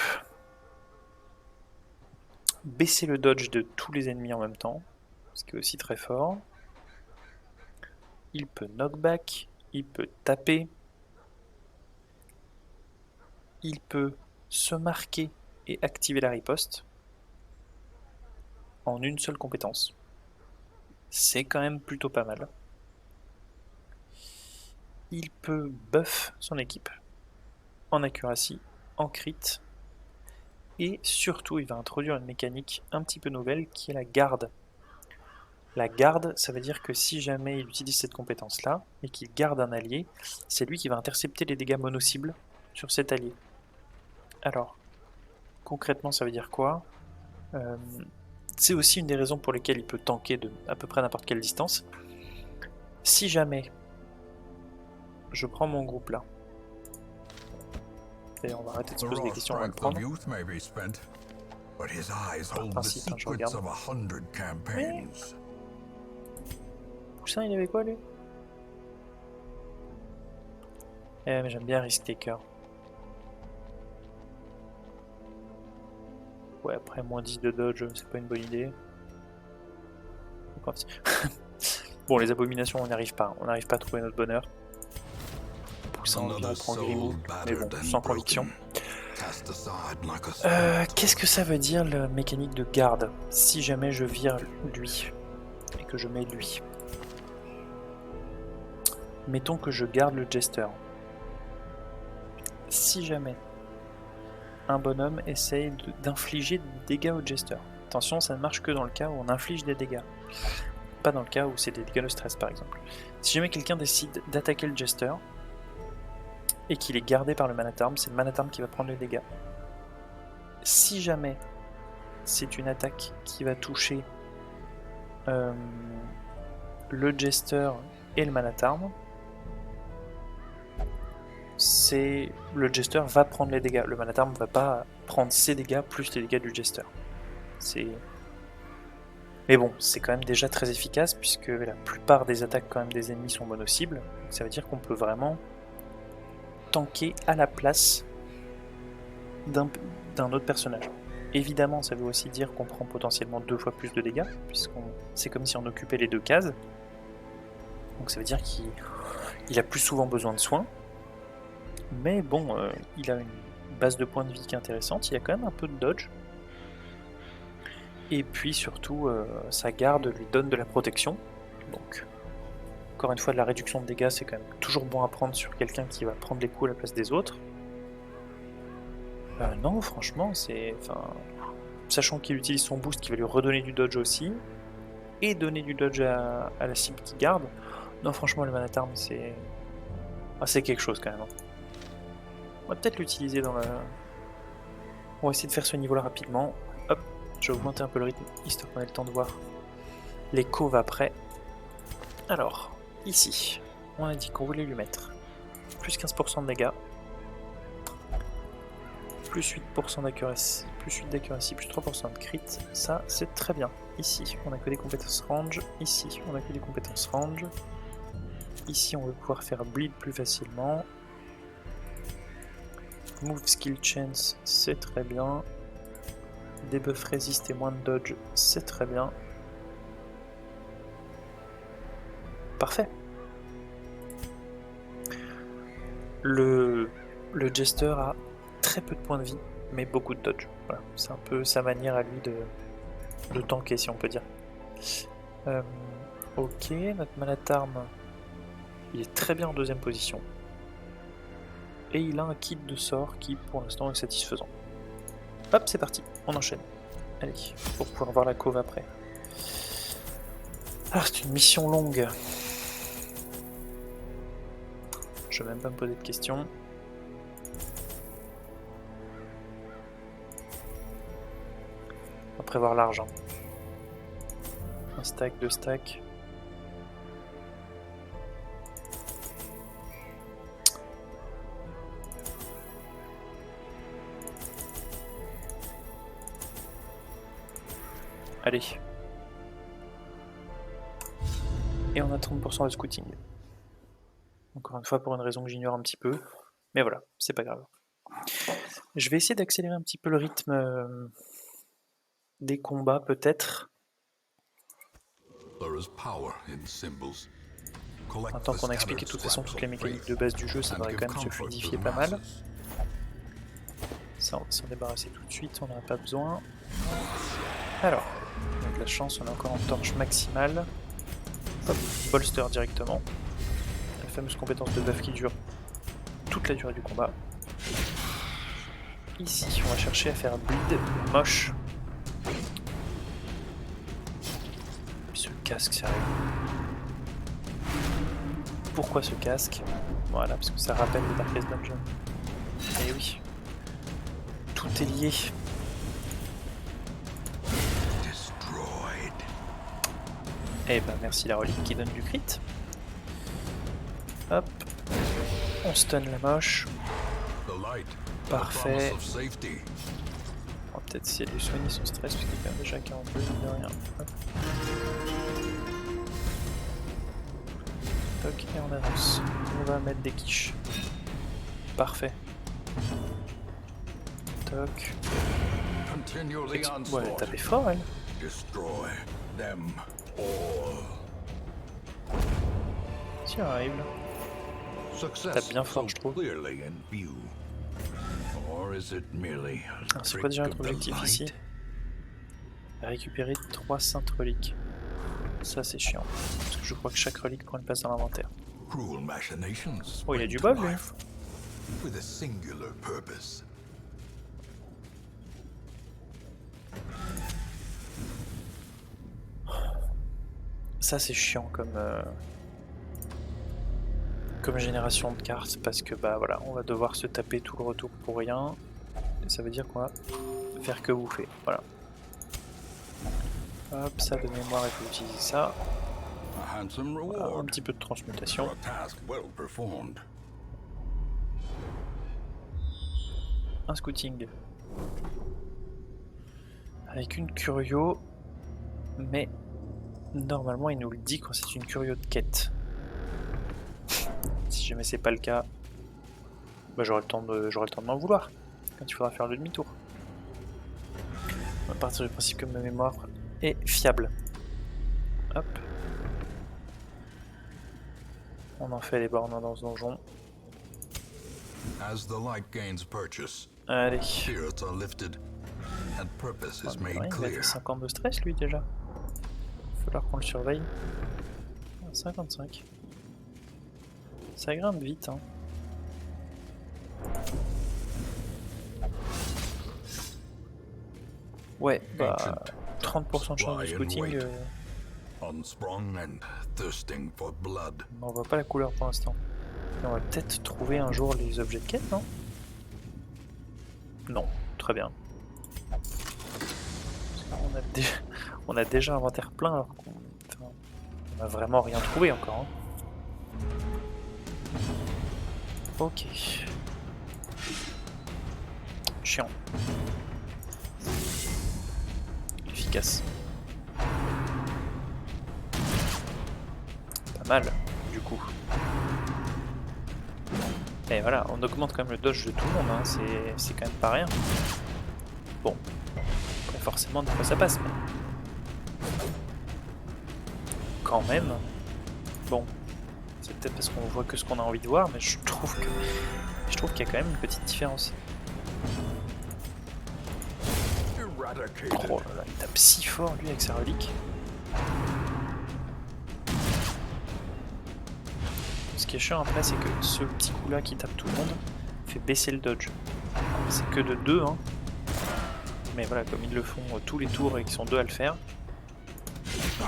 baisser le dodge de tous les ennemis en même temps, ce qui est aussi très fort. Il peut knockback, il peut taper, il peut se marquer et activer la riposte en une seule compétence. C'est quand même plutôt pas mal. Il peut buff son équipe en accuracy, en crit, et surtout il va introduire une mécanique un petit peu nouvelle qui est la garde. La garde, ça veut dire que si jamais il utilise cette compétence-là et qu'il garde un allié, c'est lui qui va intercepter les dégâts mono-cibles sur cet allié. Alors, concrètement, ça veut dire quoi? C'est aussi une des raisons pour lesquelles il peut tanker de à peu près n'importe quelle distance. Si jamais je prends mon groupe là, d'ailleurs on va arrêter de se poser des questions, on va le prendre. Par principe, hein, je regarde. Mais... Poussin, il avait quoi lui? Mais j'aime bien Risk Taker. Ouais, après moins 10 de dodge, c'est pas une bonne idée. Bon, les abominations, on n'y arrive pas. On n'arrive pas à trouver notre bonheur. Poussin, on reprend Grimou, mais bon, sans conviction. Qu'est-ce que ça veut dire la mécanique de garde si jamais je vire lui et que je mets lui? Mettons que je garde le Jester. Si jamais un bonhomme essaye d'infliger des dégâts au Jester. Attention, ça ne marche que dans le cas où on inflige des dégâts. Pas dans le cas où c'est des dégâts de stress par exemple. Si jamais quelqu'un décide d'attaquer le Jester et qu'il est gardé par le Man-at-Arm, c'est le Man-at-Arm qui va prendre les dégâts. Si jamais c'est une attaque qui va toucher le Jester et le Man-at-Arm, le Jester va prendre les dégâts. Le Man-at-Arm ne va pas prendre ses dégâts plus les dégâts du Jester. Mais bon, c'est quand même déjà très efficace puisque la plupart des attaques quand même des ennemis sont mono-cibles. Ça veut dire qu'on peut vraiment tanker à la place d'un autre personnage. Évidemment, ça veut aussi dire qu'on prend potentiellement 2 fois plus de dégâts, puisque c'est comme si on occupait les 2 cases. Donc ça veut dire qu'il a plus souvent besoin de soins. Mais bon, il a une base de points de vie qui est intéressante, il a quand même un peu de dodge. Et puis surtout, sa garde lui donne de la protection. Donc, encore une fois, de la réduction de dégâts, c'est quand même toujours bon à prendre sur quelqu'un qui va prendre les coups à la place des autres. Non, franchement, c'est... Sachant qu'il utilise son boost qui va lui redonner du dodge aussi, et donner du dodge à la cible qui garde, non, franchement, le Man-at-Arm, c'est... Ah, c'est quelque chose quand même. On va peut-être l'utiliser dans la... On va essayer de faire ce niveau-là rapidement. Hop, je vais augmenter un peu le rythme, histoire qu'on ait le temps de voir les coves après. Alors, ici, on a dit qu'on voulait lui mettre plus 15% de dégâts, plus 8% d'accuracy, plus 8 d'accuracy, plus 3% de crit, ça c'est très bien. Ici, on n'a que des compétences range, ici, on n'a que des compétences range, ici, on va pouvoir faire bleed plus facilement. Move skill chance, c'est très bien. Debuff resist et moins de dodge, c'est très bien. Parfait. Le Jester a très peu de points de vie, mais beaucoup de dodge. Voilà. C'est un peu sa manière à lui de tanker, si on peut dire. Ok, notre Man-at-Arm, il est très bien en deuxième position. Et il a un kit de sort qui, pour l'instant, est satisfaisant. Hop, c'est parti, on enchaîne. Allez, pour pouvoir voir la cove après. Ah, c'est une mission longue. Je vais même pas me poser de questions. prévoir l'argent. Un stack, 2 stacks. Allez. Et on a 30% de scouting. Encore une fois pour une raison que j'ignore un petit peu. Mais voilà, c'est pas grave. Je vais essayer d'accélérer un petit peu le rythme des combats peut-être. Tant qu'on a expliqué de toute façon toutes les mécaniques de base du jeu, ça devrait quand même se fluidifier pas mal. Ça, on va s'en débarrasser tout de suite, on n'en a pas besoin. Alors, on a de la chance, on est encore en torche maximale. Hop, bolster directement. La fameuse compétence de buff qui dure toute la durée du combat. Ici, on va chercher à faire bleed moche. Ce casque, sérieux. Pourquoi ce casque? Voilà, parce que ça rappelle les Darkest Dungeon. Et oui. Tout est lié. Eh ben merci la relique qui donne du crit. Hop. On stun la moche. Parfait. On va peut-être essayer de lui soigner son stress parce qu'il est quand même déjà à 42, de rien. Hop. Toc, et on avance. On va mettre des quiches. Parfait. Toc. Ouais, elle a tapé fort elle. Si elle arrive là. Tape bien fort je trouve. C'est quoi déjà notre objectif ici? Récupérer 3 saintes reliques. Ça c'est chiant. Parce que je crois que chaque relique prend une place dans l'inventaire. Oh il a du bob lui. Ça c'est chiant comme génération de cartes parce que bah voilà on va devoir se taper tout le retour pour rien. Et ça veut dire qu'on va faire que bouffer. Voilà. Hop, ça de mémoire il faut utiliser ça. Voilà, un petit peu de transmutation. Un scouting. Avec une curio. Mais normalement il nous le dit quand c'est une curio de quête. Si jamais c'est pas le cas, bah, j'aurai le temps de m'en vouloir quand il faudra faire le demi-tour. On va partir du principe que ma mémoire est fiable. Hop. On en fait les bornes dans ce donjon. Allez. Il a fait 50 de stress lui déjà. Il va falloir qu'on le surveille. 55. Ça grimpe vite hein. Ouais, bah 30% de chance de scouting. On voit pas la couleur pour l'instant. On va peut-être trouver un jour les objets de quête, non? Non, très bien. On a déjà inventaire plein alors qu'on a vraiment rien trouvé encore. Hein. Ok. Chiant. Efficace. Pas mal, du coup. Et voilà, on augmente quand même le dodge de tout le monde, hein. C'est quand même pas rien. Bon. Après, forcément, des fois ça passe, mais... Quand même. Bon. C'est peut-être parce qu'on voit que ce qu'on a envie de voir, mais je trouve qu'il y a quand même une petite différence. Oh là là, il tape si fort lui avec sa relique. Ce qui est chiant après, c'est que ce petit coup là qui tape tout le monde fait baisser le dodge. C'est que de 2, hein. Mais voilà, comme ils le font tous les tours et qu'ils sont 2 à le faire,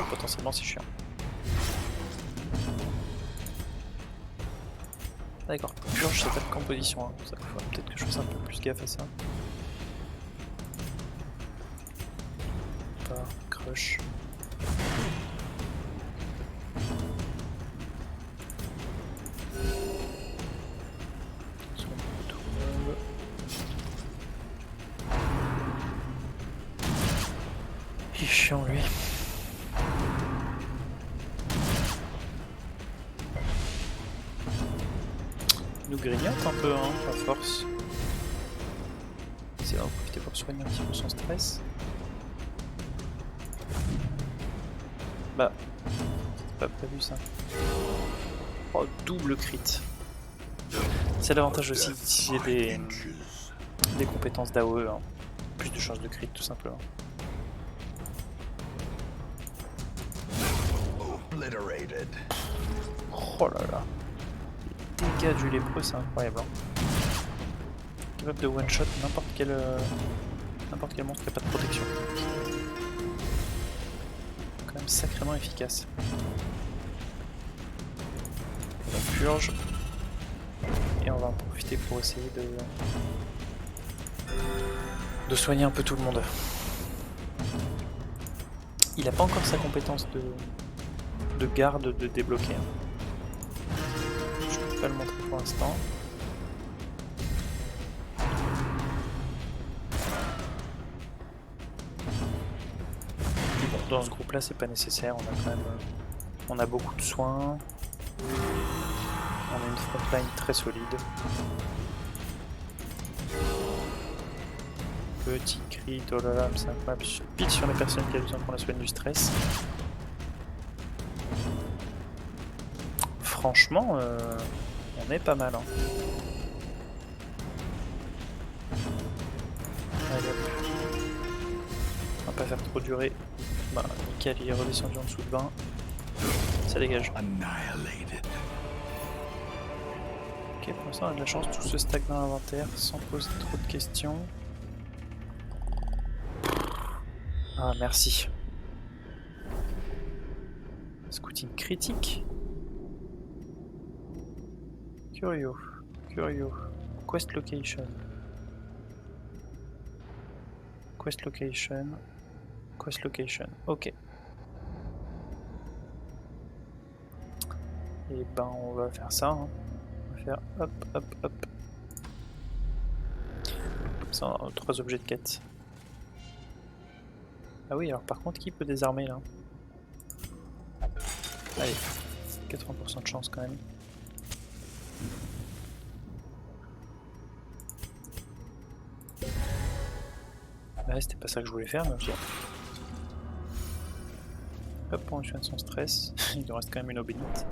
potentiellement c'est chiant. D'accord, purge cette attaque composition. Hein. Ça faut peut-être que je fasse un peu plus gaffe à ça. poche. Il est chiant lui. Il nous grignote un peu, hein, à force. C'est là, on profiter pour soigner un petit peu son stress. Bah, c'est pas prévu ça. Oh, double crit. C'est l'avantage aussi d'utiliser des compétences d'AOE, hein. Plus de chances de crit tout simplement. Oh là là. Les dégâts du lépreux, c'est incroyable. Hein. Capable de one shot n'importe quel monstre qui n'a pas de protection. Quand même sacrément efficace. On purge. Et on va en profiter pour essayer de soigner un peu tout le monde. Il n'a pas encore sa compétence de garde de débloquer. Je peux pas le montrer pour l'instant. Dans ce groupe là c'est pas nécessaire, on a quand même on a beaucoup de soins, on a une frontline très solide. Petit crit, oh là là, c'est incroyable, pile sur les personnes qui ont besoin qu'on la soigne du stress. Franchement, on est pas mal. Hein. Allez hop. On va pas faire trop durer. Bah, nickel, il est redescendu en dessous de 20. Ça dégage. Ok, pour l'instant on a de la chance, tout se stack dans l'inventaire sans poser trop de questions. Ah, merci. Scouting critique. Curio. Quest location. Quest location. Ok. Et ben on va faire ça. Hein. On va faire hop. Comme ça on a 3 objets de quête. Ah oui, alors par contre qui peut désarmer là? Allez, 80% de chance quand même. Bah c'était pas ça que je voulais faire, mais ok. Hop, on soigne son stress. Il nous reste quand même une eau bénite.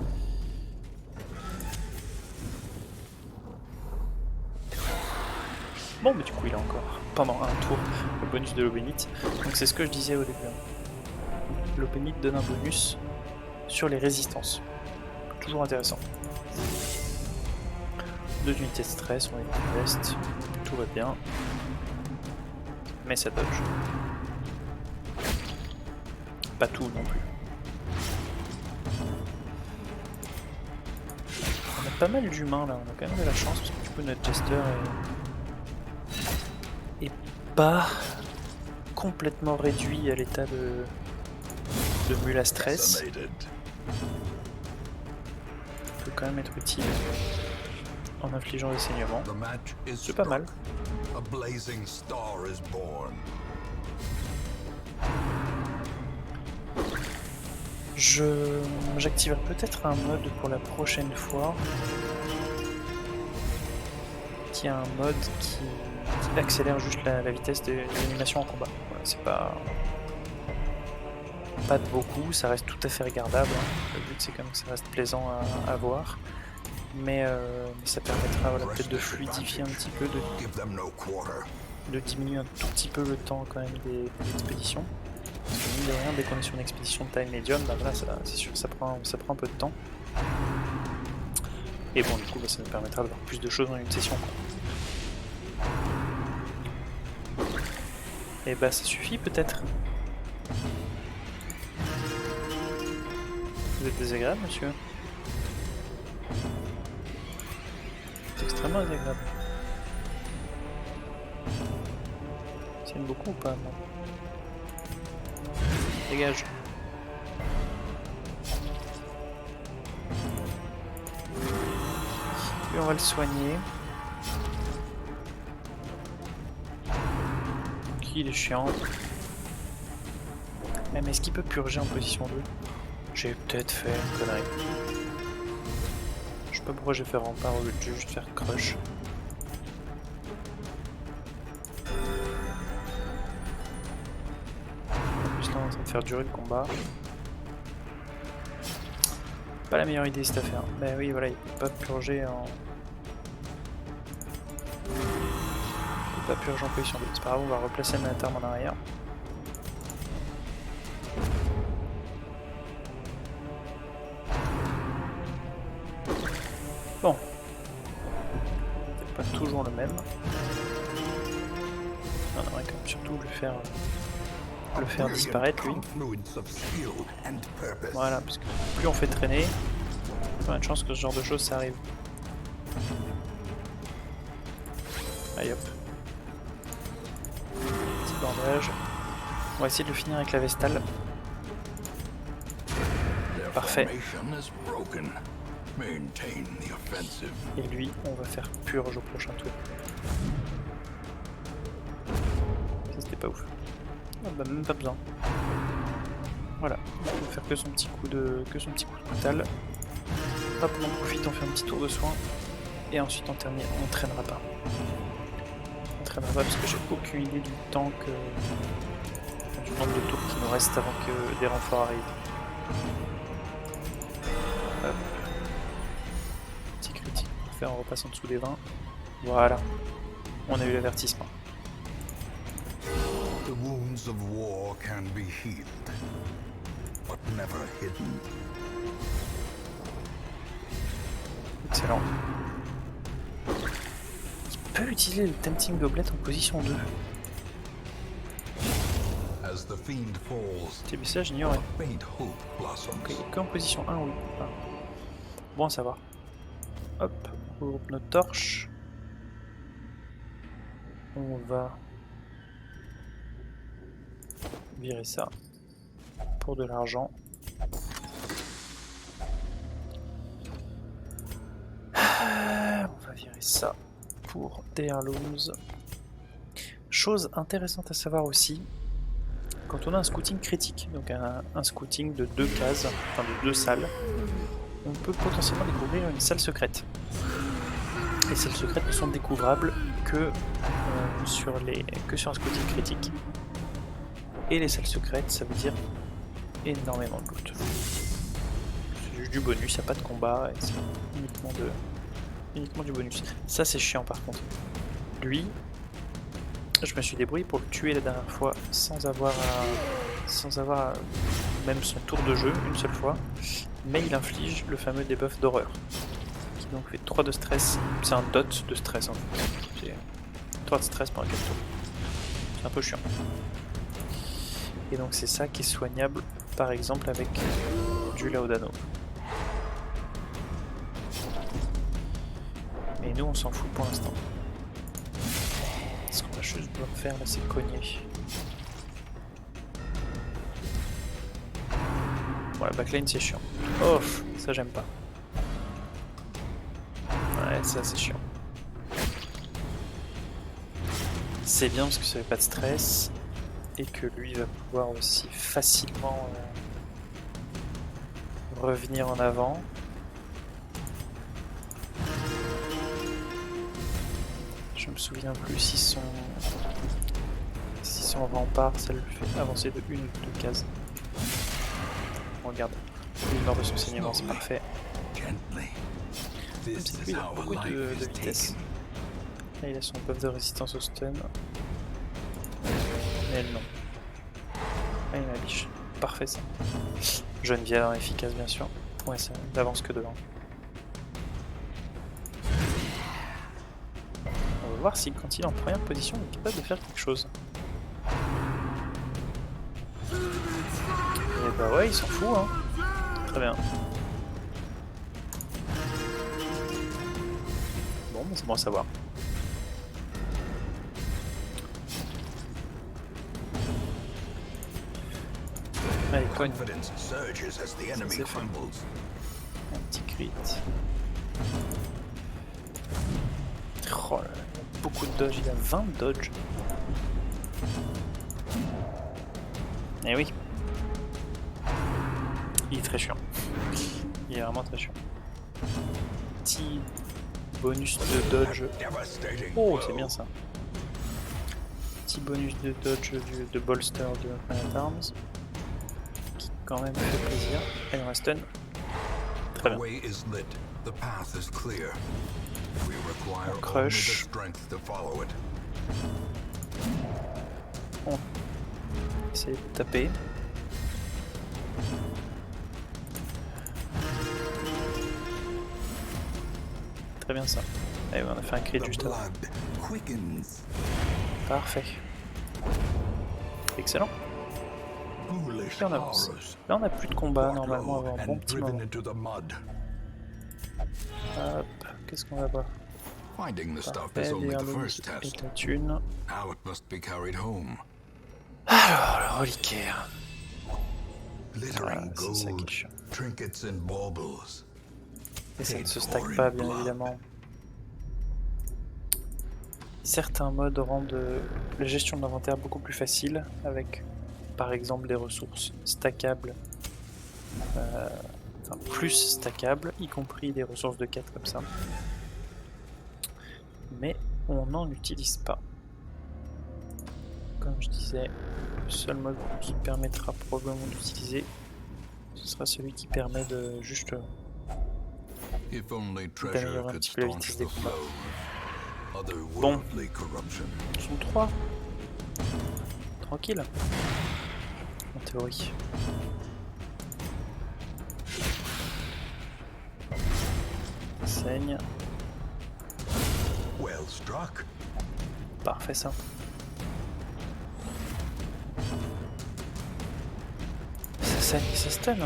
Bon, mais du coup il a encore, pendant un tour, le bonus de l'eau bénite. Donc c'est ce que je disais au début. L'eau bénite donne un bonus sur les résistances. Toujours intéressant. 2 unités de stress, on est dans l'est, tout va bien. Mais ça dodge. Pas tout non plus. On a pas mal d'humains là, on a quand même de la chance parce que du coup notre jester est pas complètement réduit à l'état de mule à stress. Ça peut quand même être utile en infligeant des saignements. C'est pas mal. J'activerai peut-être un mode pour la prochaine fois, qui est un mode qui accélère juste la vitesse des animations en combat. Voilà, c'est pas de beaucoup, ça reste tout à fait regardable. Hein. Le but c'est quand même que ça reste plaisant à voir, mais ça permettra voilà, peut-être de fluidifier un petit peu, de diminuer un tout petit peu le temps quand même des expéditions. Parce que mine de rien, dès qu'on est sur une expédition de taille médium, bah là c'est sûr que ça prend un peu de temps. Et bon du coup bah, ça nous permettra d'avoir plus de choses en une session. Et bah ça suffit peut-être. Vous êtes désagréable monsieur? C'est extrêmement désagréable. Ça aime beaucoup ou pas non? Dégage. Lui, on va le soigner. Il est chiant. Même est-ce qu'il peut purger en position 2? J'ai peut-être fait une connerie. Je sais pas pourquoi j'ai fait rempart au lieu de juste faire crush. En plus là on est en train de faire durer le combat. Pas la meilleure idée cette affaire. Bah oui voilà, il peut pas purger en... Il peut pas purger en position 2. C'est pas grave, on va replacer le terme en arrière. Bon. C'est pas toujours le même. On aimerait quand même surtout le faire disparaître lui. Voilà, parce que plus on fait traîner, plus on a de chance que ce genre de choses ça arrive. Allez hop. Petit bandage. On va essayer de le finir avec la vestale. Parfait. Et lui, on va faire purge au prochain tour. Ça c'était pas ouf. Ah bah même pas besoin. Voilà, on va faire que son petit coup de brutal. Hop, on en profite, on fait un petit tour de soin. Et ensuite on termine, on traînera pas. On traînera pas parce que j'ai aucune idée du temps du nombre de tours qui nous reste avant que des renforts arrivent. Hop. Petit critique, parfait, on repasse en dessous des 20. Voilà, on a eu l'avertissement. The wounds of war can be healed, but never hidden. Excellent. Il peut utiliser le Tempting Goblet en position 2. As the fiend falls, C'est ça, j'ignorais. faint hope blossoms. Ok, qu'en position 1, oui. Ah. Bon à savoir. Hop, on regroupe nos torches. On va virer ça pour de l'argent. On va virer ça pour des heirlooms. Chose intéressante à savoir aussi, quand on a un scouting critique, donc un scouting de 2 cases, enfin de 2 salles, on peut potentiellement découvrir une salle secrète. Les salles secrètes ne sont découvrables que sur un scouting critique. Et les salles secrètes, ça veut dire énormément de loot. C'est juste du bonus, il n'y a pas de combat, et c'est uniquement du bonus. Ça c'est chiant par contre. Lui, je me suis débrouillé pour le tuer la dernière fois sans avoir même son tour de jeu une seule fois, mais il inflige le fameux debuff d'horreur qui donc fait 3 de stress. C'est un dot de stress en fait. C'est 3 de stress pendant 4 tours. C'est un peu chiant. Et donc c'est ça qui est soignable par exemple avec du Laudano. Mais nous on s'en fout pour l'instant. Ce qu'on va juste devoir faire là c'est cogner. Bon la backline c'est chiant. Oh ça j'aime pas. Ouais ça c'est chiant. C'est bien parce que ça fait pas de stress. Et que lui va pouvoir aussi facilement revenir en avant. Je me souviens plus si son rempart ça le fait avancer de 1 ou 2 cases. Regarde, il meurt de son saignement, c'est parfait. Lui, il a beaucoup de vitesse. Là, il a son buff de résistance au stun. Mais elle non. Ah, il m'a biche. Parfait ça. Geneviève efficace bien sûr. Ouais, ça n'avance que devant. On va voir si quand il est en première position, il est capable de faire quelque chose. Et bah ouais, il s'en fout hein. Très bien. Bon, c'est bon à savoir. soigne. Confidence surges as the enemy c'est fait. crumbles. Un petit crit. Oh là là, il y a beaucoup de dodge, il a 20 dodge. Eh oui. Il est très chiant. Il est vraiment très chiant. Petit bonus de dodge. Devastating Oh, blow. c'est bien ça. Petit bonus de dodge de bolster de Planet Arms. Qui quand même fait plaisir. Et on stun. Très The bien. way is lit. The path is clear. We require only the Crush. strength to follow it. On essaie de taper. Très bien ça. Allez, on a fait un crit The juste avant. blood quickens. Parfait. Excellent. Foolish Et on avance. horrors. Là, on n'a plus de combat Brought normalement low avant un bon and petit driven moment. into the mud. Hop, qu'est-ce qu'on va voir? Finding the stuff Parfait, is only des the harmonies first et test. de la thune. Now it must be carried home. Alors, le reliquaire. Glittering Ah, c'est ça qui est gold, chiant. trinkets and baubles. Et ça ne se Paid stack for pas, in bien blood. évidemment. Certains modes rendent la gestion de l'inventaire beaucoup plus facile, avec par exemple des ressources stackables, enfin plus stackables, y compris des ressources de quête comme ça. Mais on n'en utilise pas. Comme je disais, le seul mode qui permettra probablement d'utiliser, ce sera celui qui permet de juste If only treasure d'améliorer un could petit peu la staunch vitesse the des combats. flow. Otherworldly corruption. Ils sont 3. Tranquille. En théorie. Saigne. Well struck. Parfait ça. Ça saigne et ça stun.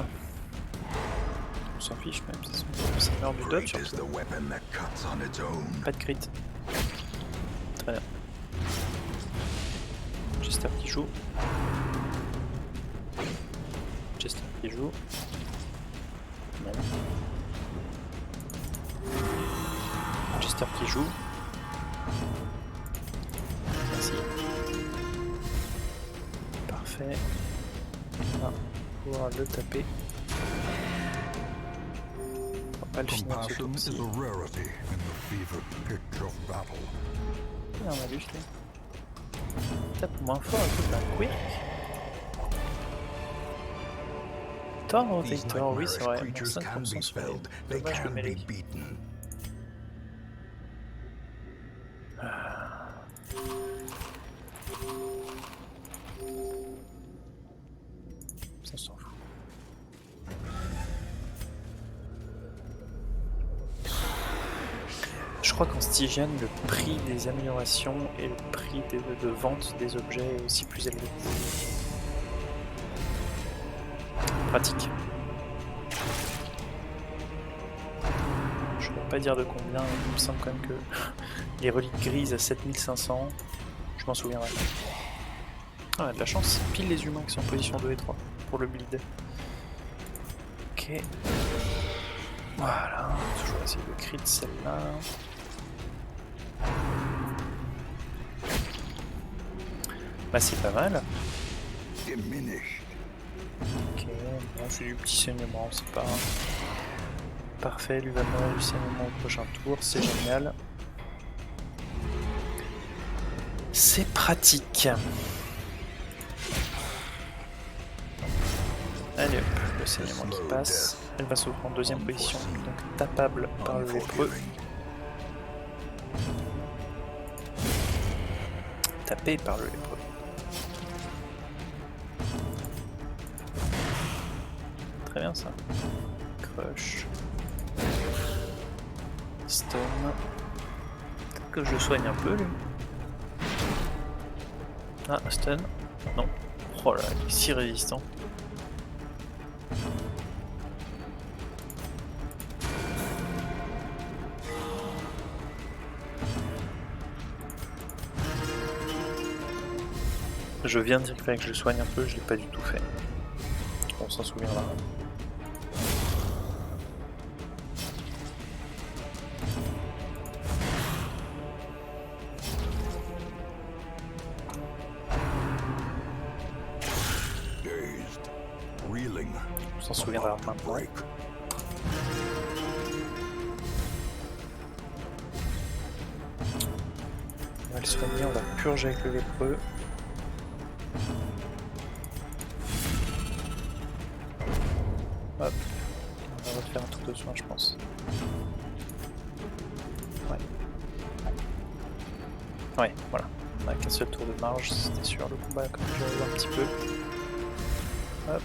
On s'en fiche même, c'est l'heure du dodge Great is surtout. the weapon that cuts on its own. Pas de crit. Très bien. Chester qui joue. Chester qui joue. Non. Chester qui joue. Merci. Parfait. On va pouvoir le taper. On va pas le finir ce Compassion tour-ci. is a rarity in the fevered pitch of battle. Il y a un malus lui. Tape moins fort à cause d'un quirk. Torn These Rotator, oui nightmarish c'est vrai, creatures can be 5% sur les felled. They dommages de can mêlée. be beaten. Ça s'en fout. Je crois qu'en Stygian, le prix des améliorations et le prix de vente des objets est aussi plus élevé. Pratique. Je ne peux pas dire de combien, il me semble quand même que les reliques grises à 7500, je m'en souviendrai. Ah, on a de la chance, pile les humains qui sont en position 2 et 3 pour le build. Ok. Voilà, toujours essayer de crit celle-là. Bah c'est pas mal. Diminished. Ok, bon, c'est du petit saignement, c'est pas parfait, lui va mourir du saignement au prochain tour, c'est génial. C'est pratique. Allez hop, le saignement qui passe. Elle va se prendre en deuxième position, donc tapable par le lépreux. Unforgiving. Tapé par le lépreux. Très bien ça. Crush. Stun. Peut-être que je le soigne un peu lui. Ah, stun. Non. Oh là, il est si résistant. Je viens de dire qu'il fallait que je le soigne un peu, je l'ai pas du tout fait. On on s'en souviendra. Dazed, reeling. On s'en souviendra about to maintenant. break. On va le soigner, on va purger avec le lépreux. Hop. On va refaire un tour de soin, je pense. Ouais. Ouais, voilà. On a qu'un seul tour de marge, c'était sûr. Le combat a quand même duré un petit peu. Hop.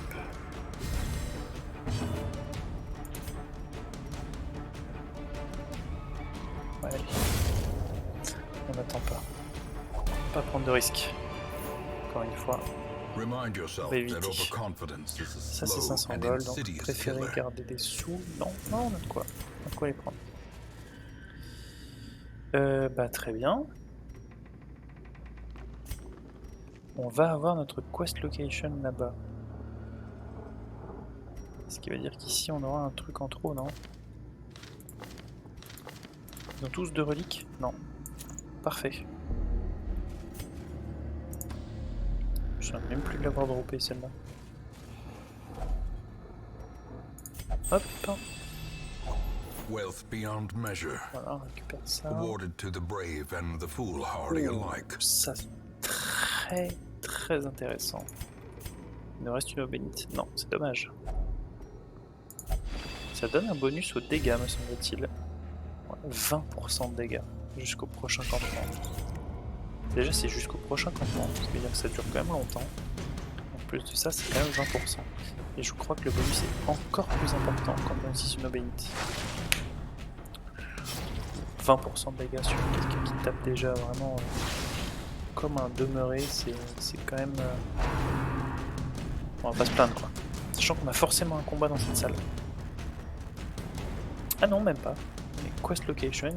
Ouais. On n'attend pas. Pas prendre de risques. Encore une fois. Remind yourself On va éviter. that overconfidence is a Ça c'est slow 500 and gold, donc insidious préférez killer. garder des sous. Non, non, on a de quoi. On a de quoi les prendre. Bah très bien. On va avoir notre quest location là-bas. Ce qui veut dire qu'ici on aura un truc en trop, non? Ils ont tous deux reliques? Non. Parfait. Je ne sais même plus de l'avoir droppé celle-là. Hop, Wealth beyond measure, voilà, on récupère ça. awarded to the brave and the foolhardy alike. Ça c'est très intéressant. Il nous reste une eau bénite. Non, c'est dommage. Ça donne un bonus aux dégâts, me semble-t-il. 20% de dégâts jusqu'au prochain campement. Déjà, c'est jusqu'au prochain campement, ce qui veut dire que ça dure quand même longtemps. En plus de ça, c'est quand même 20%. Et je crois que le bonus est encore plus important quand on utilise une eau bénite. 20% de dégâts sur quelqu'un qui tape déjà vraiment comme un demeuré, c'est quand même... On va pas se plaindre quoi. Sachant qu'on a forcément un combat dans cette salle. Ah non, même pas. Mais quest location,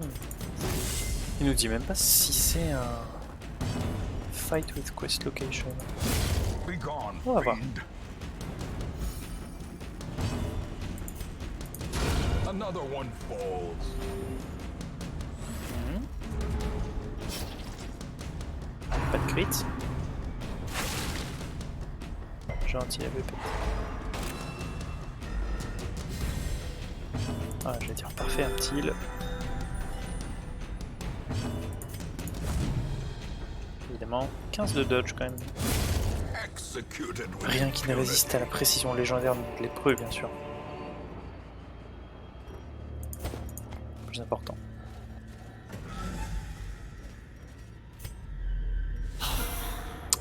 il nous dit même pas si c'est un fight with quest location. Be gone, On va voir. fiend. Another one falls. Pas de crit. Gentil AVP. Ah, je vais dire parfait, un petit heal. Évidemment, 15 de dodge quand même. Executed with Rien qui ne résiste à la précision légendaire de l'épreuve, bien sûr. Plus important.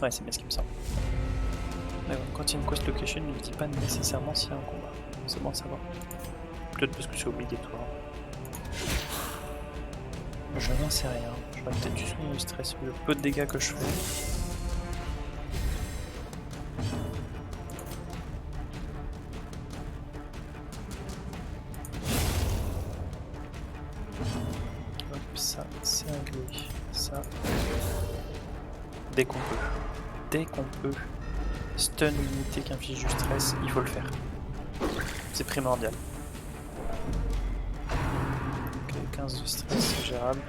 Ouais, c'est bien ce qui me semble. Mais bon, quand il y a une quest location, il ne dit pas nécessairement s'il y a un combat. C'est bon à savoir. Peut-être parce que c'est obligatoire. Je n'en sais rien. J'aurais peut-être dû soigner le stress vu le peu de dégâts que je fais. Hop, ça, c'est réglé. Ça. Dès qu'on peut. Dès qu'on peut. Stun l'unité qui inflige du stress, il faut le faire. C'est primordial. Ok, 15 de stress, c'est gérable.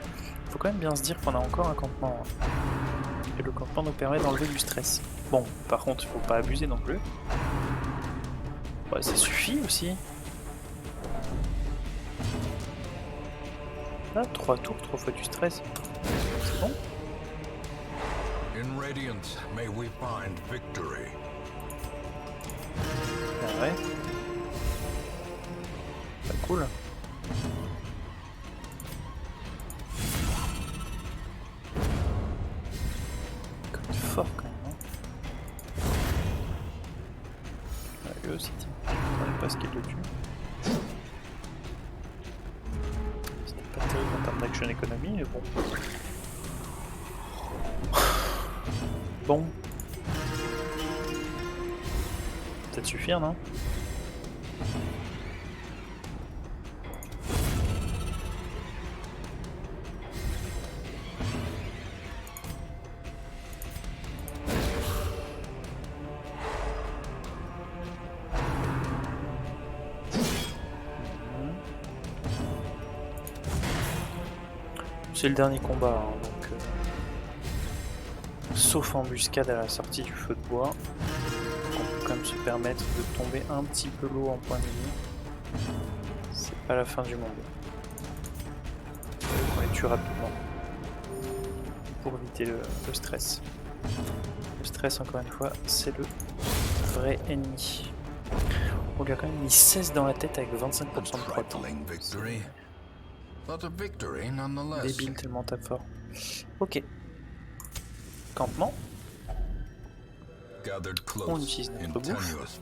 Faut quand même bien se dire qu'on a encore un campement. Hein. Et le campement nous permet d'enlever du stress. Bon, par contre, il faut pas abuser non plus. Ouais, ça suffit aussi. Là, 3 tours, 3 fois du stress. C'est bon. In Radiance, may we find victory. Ah ouais. Pas cool. Comme fort quand même. Hein. Ouais, lui aussi, tiens. Je ne connais pas ce qu'il le tue. C'était pas terrible en termes d'action économie, mais bon. Bon. Peut-être suffire, non? C'est le dernier combat, hein, donc sauf embuscade à la sortie du feu de bois, on peut quand même se permettre de tomber un petit peu lourd en point de vie. C'est pas la fin du monde. On les tue rapidement pour éviter le stress. Le stress, encore une fois, c'est le vrai ennemi. On lui a quand même mis 16 dans la tête avec 25% de prot. Débile tellement tape fort. Ok. Campement. On utilise notre bouffe,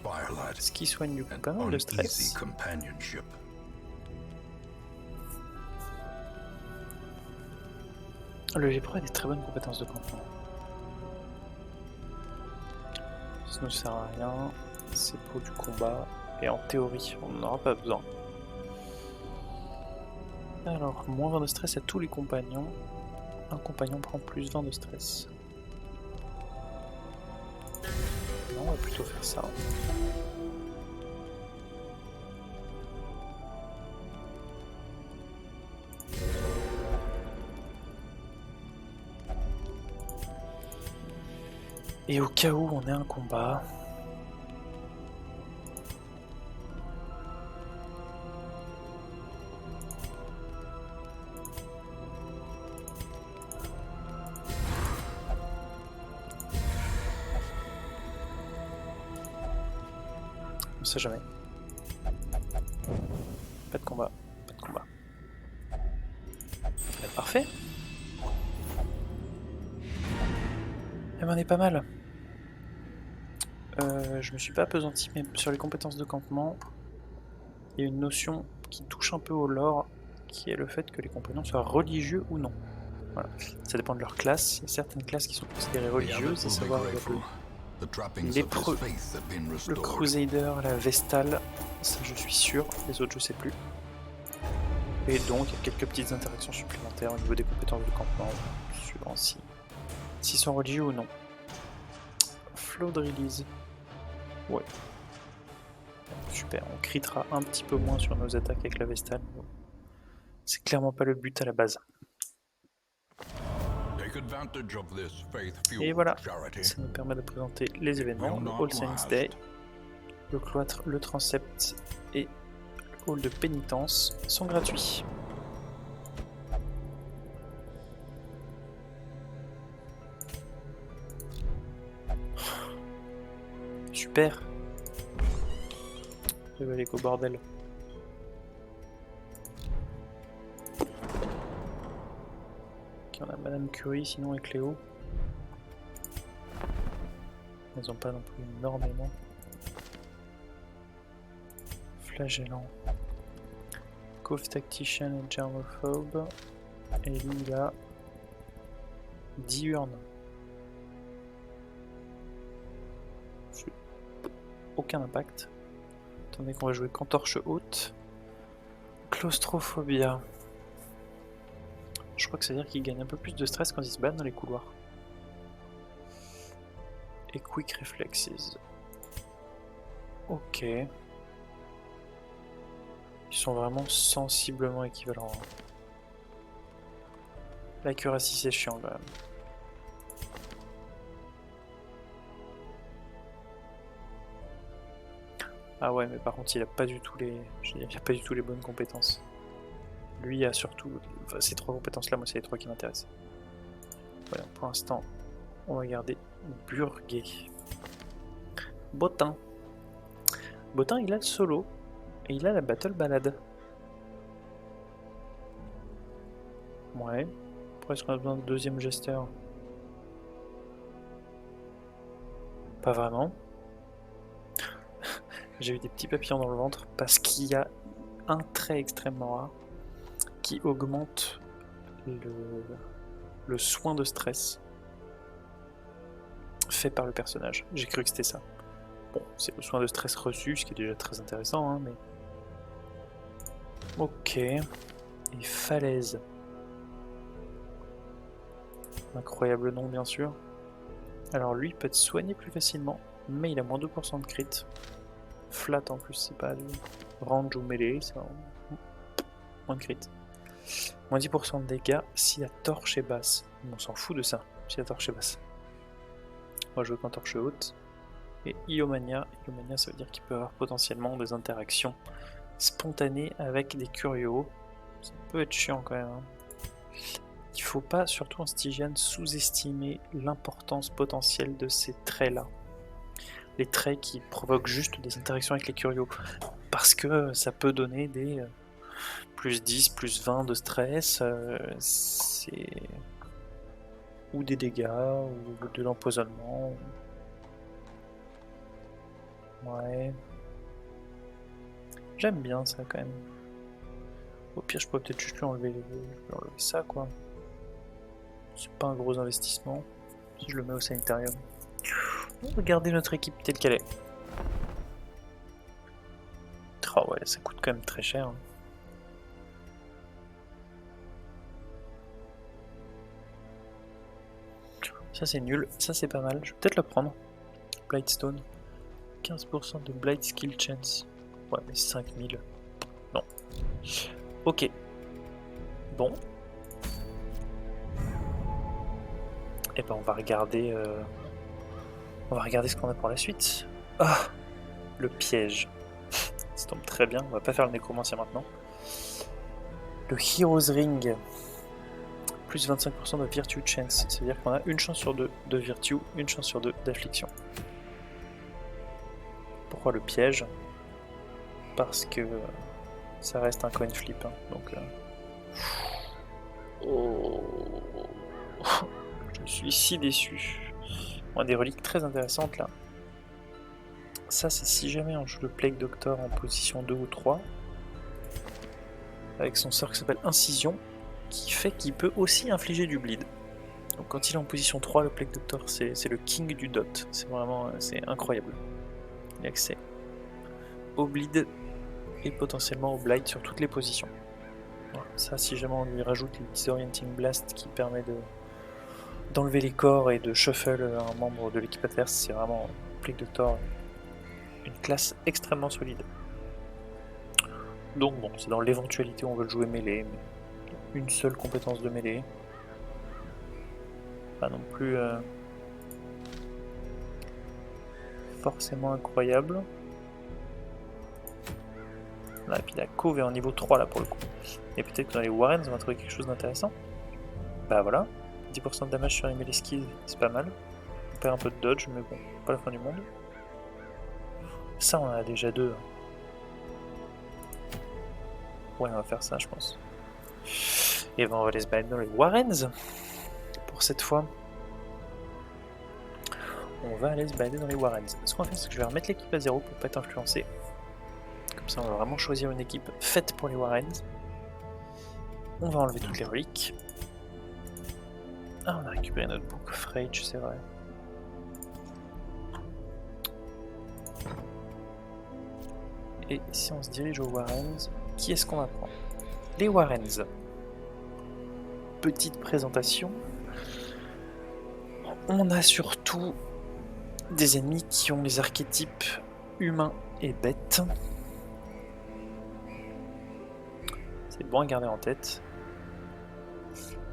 ce qui soigne du coup pas mal de stress. Le lépreux a des très bonnes compétences de campement. Ça ne sert à rien, c'est pour du combat, et en théorie, on n'en aura pas besoin. Alors, moins 20 de stress à tous les compagnons. Un compagnon prend plus 20 de stress. Non, on va plutôt faire ça. Et au cas où on ait un combat... On sait jamais. Pas de combat, pas de combat. Parfait. Eh ben, on est pas mal. Je me suis pas appesanti, mais sur les compétences de campement, il y a une notion qui touche un peu au lore, qui est le fait que les compagnons soient religieux ou non. Voilà. Ça dépend de leur classe. Il y a certaines classes qui sont considérées religieuses, à savoir le lépreux, le crusader, la vestale, ça je suis sûr, les autres je sais plus. Et donc il y a quelques petites interactions supplémentaires au niveau des compétences de campement, suivant s'ils sont religieux ou non. Flow de release. Ouais. Super, on critera un petit peu moins sur nos attaques avec la vestale. C'est clairement pas le but à la base. Et voilà, ça nous permet de présenter les événements, le All Saints Day, le cloître, le transept et le hall de pénitence sont gratuits. Super. Je vais aller qu'au bordel. Ok, on a Madame Curie, sinon et Cléo. Ils n'ont pas non plus énormément. Flagellant. Cove Tactician et Germophobe. Et lui il a Diurne. Aucun impact. Attendez qu'on va jouer qu'entorche haute. Claustrophobia. Je crois que ça veut dire qu'il gagne un peu plus de stress quand il se bat dans les couloirs. Et Quick Reflexes. Ok. Ils sont vraiment sensiblement équivalents. L'accuracy c'est chiant quand même. Ah ouais, mais par contre il a pas du tout les, il a pas du tout les bonnes compétences. Lui il a surtout, enfin, ces trois compétences là, moi c'est les trois qui m'intéressent. Voilà, pour l'instant on va garder Burguet. Bottin. Bottin il a le solo et il a la battle balade. Ouais. Pourquoi est-ce qu'on a besoin de deuxième gesteur? Pas vraiment. J'ai eu des petits papillons dans le ventre parce qu'il y a un trait extrêmement rare qui augmente le soin de stress fait par le personnage. J'ai cru que c'était ça. Bon, c'est le soin de stress reçu, ce qui est déjà très intéressant, hein, mais... Ok. Et falaise. Incroyable nom, bien sûr. Alors lui, il peut être soigné plus facilement, mais il a moins 2% de crit. Flat en plus, c'est pas du range ou mêlée, c'est moins de crit. Moins 10% de dégâts si la torche est basse. On s'en fout de ça, si la torche est basse. On va jouer qu'en torche haute. Et Iomania, ça veut dire qu'il peut avoir potentiellement des interactions spontanées avec des curios. Ça peut être chiant quand même. Hein. Il faut pas, surtout en Stygian, sous-estimer l'importance potentielle de ces traits-là. Les traits qui provoquent juste des interactions avec les curios. Parce que ça peut donner des plus 10, plus 20 de stress, ou des dégâts, ou de l'empoisonnement. Ouais. J'aime bien ça quand même. Au pire, je pourrais peut-être juste lui enlever, ça, quoi. C'est pas un gros investissement. Si je le mets au sanitarium. On va garder notre équipe telle qu'elle est. Oh ouais, ça coûte quand même très cher. Hein. Ça c'est nul, ça c'est pas mal. Je vais peut-être le prendre. Blightstone. 15% de Blight Skill Chance. Ouais, mais 5000. Non. Ok. Bon. Et ben on va regarder. On va regarder ce qu'on a pour la suite. Ah, le piège. Ça tombe très bien. On va pas faire le nécromancien maintenant. Le Hero's Ring. Plus 25% de Virtue Chance. C'est-à-dire qu'on a une chance sur deux de Virtue, une chance sur deux d'affliction. Pourquoi le piège? Parce que ça reste un coin flip. Hein, donc. Oh. Je suis si déçu. On a des reliques très intéressantes là. Ça, c'est si jamais on joue le Plague Doctor en position 2 ou 3. Avec son sort qui s'appelle Incision. Qui fait qu'il peut aussi infliger du bleed. Donc quand il est en position 3, le Plague Doctor, c'est le king du dot. C'est vraiment c'est incroyable. Il a accès au bleed et potentiellement au blight sur toutes les positions. Voilà. Ça, si jamais on lui rajoute le Disorienting Blast qui permet d'enlever les corps et de shuffle un membre de l'équipe adverse, c'est vraiment Plague Doctor, une classe extrêmement solide. Donc bon, c'est dans l'éventualité où on veut le jouer mêlée, mais une seule compétence de mêlée. Pas non plus forcément incroyable. Là, et puis la Cove est en niveau 3 là pour le coup. Et peut-être que dans les Warrens on va trouver quelque chose d'intéressant. Bah voilà, 10% de damage sur les melee skills, c'est pas mal. On perd un peu de dodge, mais bon, pas la fin du monde. Ça, on en a déjà deux. Ouais, on va faire ça, je pense. Et ben, on va aller se balader dans les Warrens. Pour cette fois. On va aller se balader dans les Warrens. Ce qu'on va faire, c'est que je vais remettre l'équipe à 0 pour pas être influencé. Comme ça, on va vraiment choisir une équipe faite pour les Warrens. On va enlever toutes les reliques. Ah, on a récupéré notre Book of Rage, c'est vrai. Et si on se dirige aux Warrens, qui est-ce qu'on va prendre? Les Warrens. Petite présentation. On a surtout des ennemis qui ont les archétypes humains et bêtes. C'est bon à garder en tête.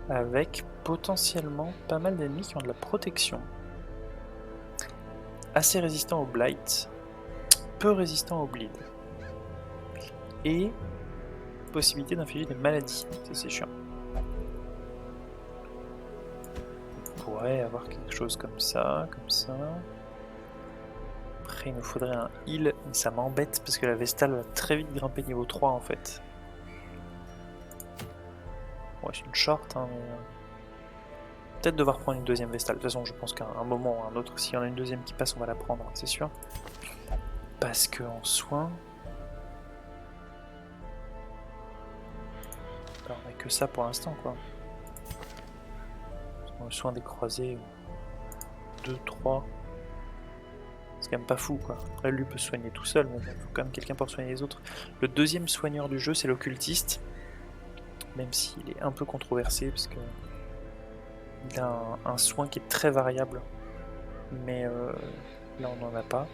Avec potentiellement pas mal d'ennemis qui ont de la protection. Assez résistants au blight, peu résistants au bleed. Et possibilité d'infliger des maladies, ça c'est chiant. On pourrait avoir quelque chose comme ça, Après il nous faudrait un heal, mais ça m'embête parce que la Vestale va très vite grimper niveau 3 en fait. Ouais, c'est une short, hein, mais... Peut-être devoir prendre une deuxième Vestale. De toute façon, je pense qu'à un moment ou à un autre, s'il y en a une deuxième qui passe, on va la prendre, c'est sûr. Parce que en soin... Alors, on a que ça pour l'instant, quoi. Le soin des croisés... 2, 3... C'est quand même pas fou, quoi. Après, lui peut se soigner tout seul, mais il faut quand même quelqu'un pour soigner les autres. Le deuxième soigneur du jeu, c'est l'occultiste. Même s'il est un peu controversé, parce que... Il a un soin qui est très variable, mais là on n'en a pas.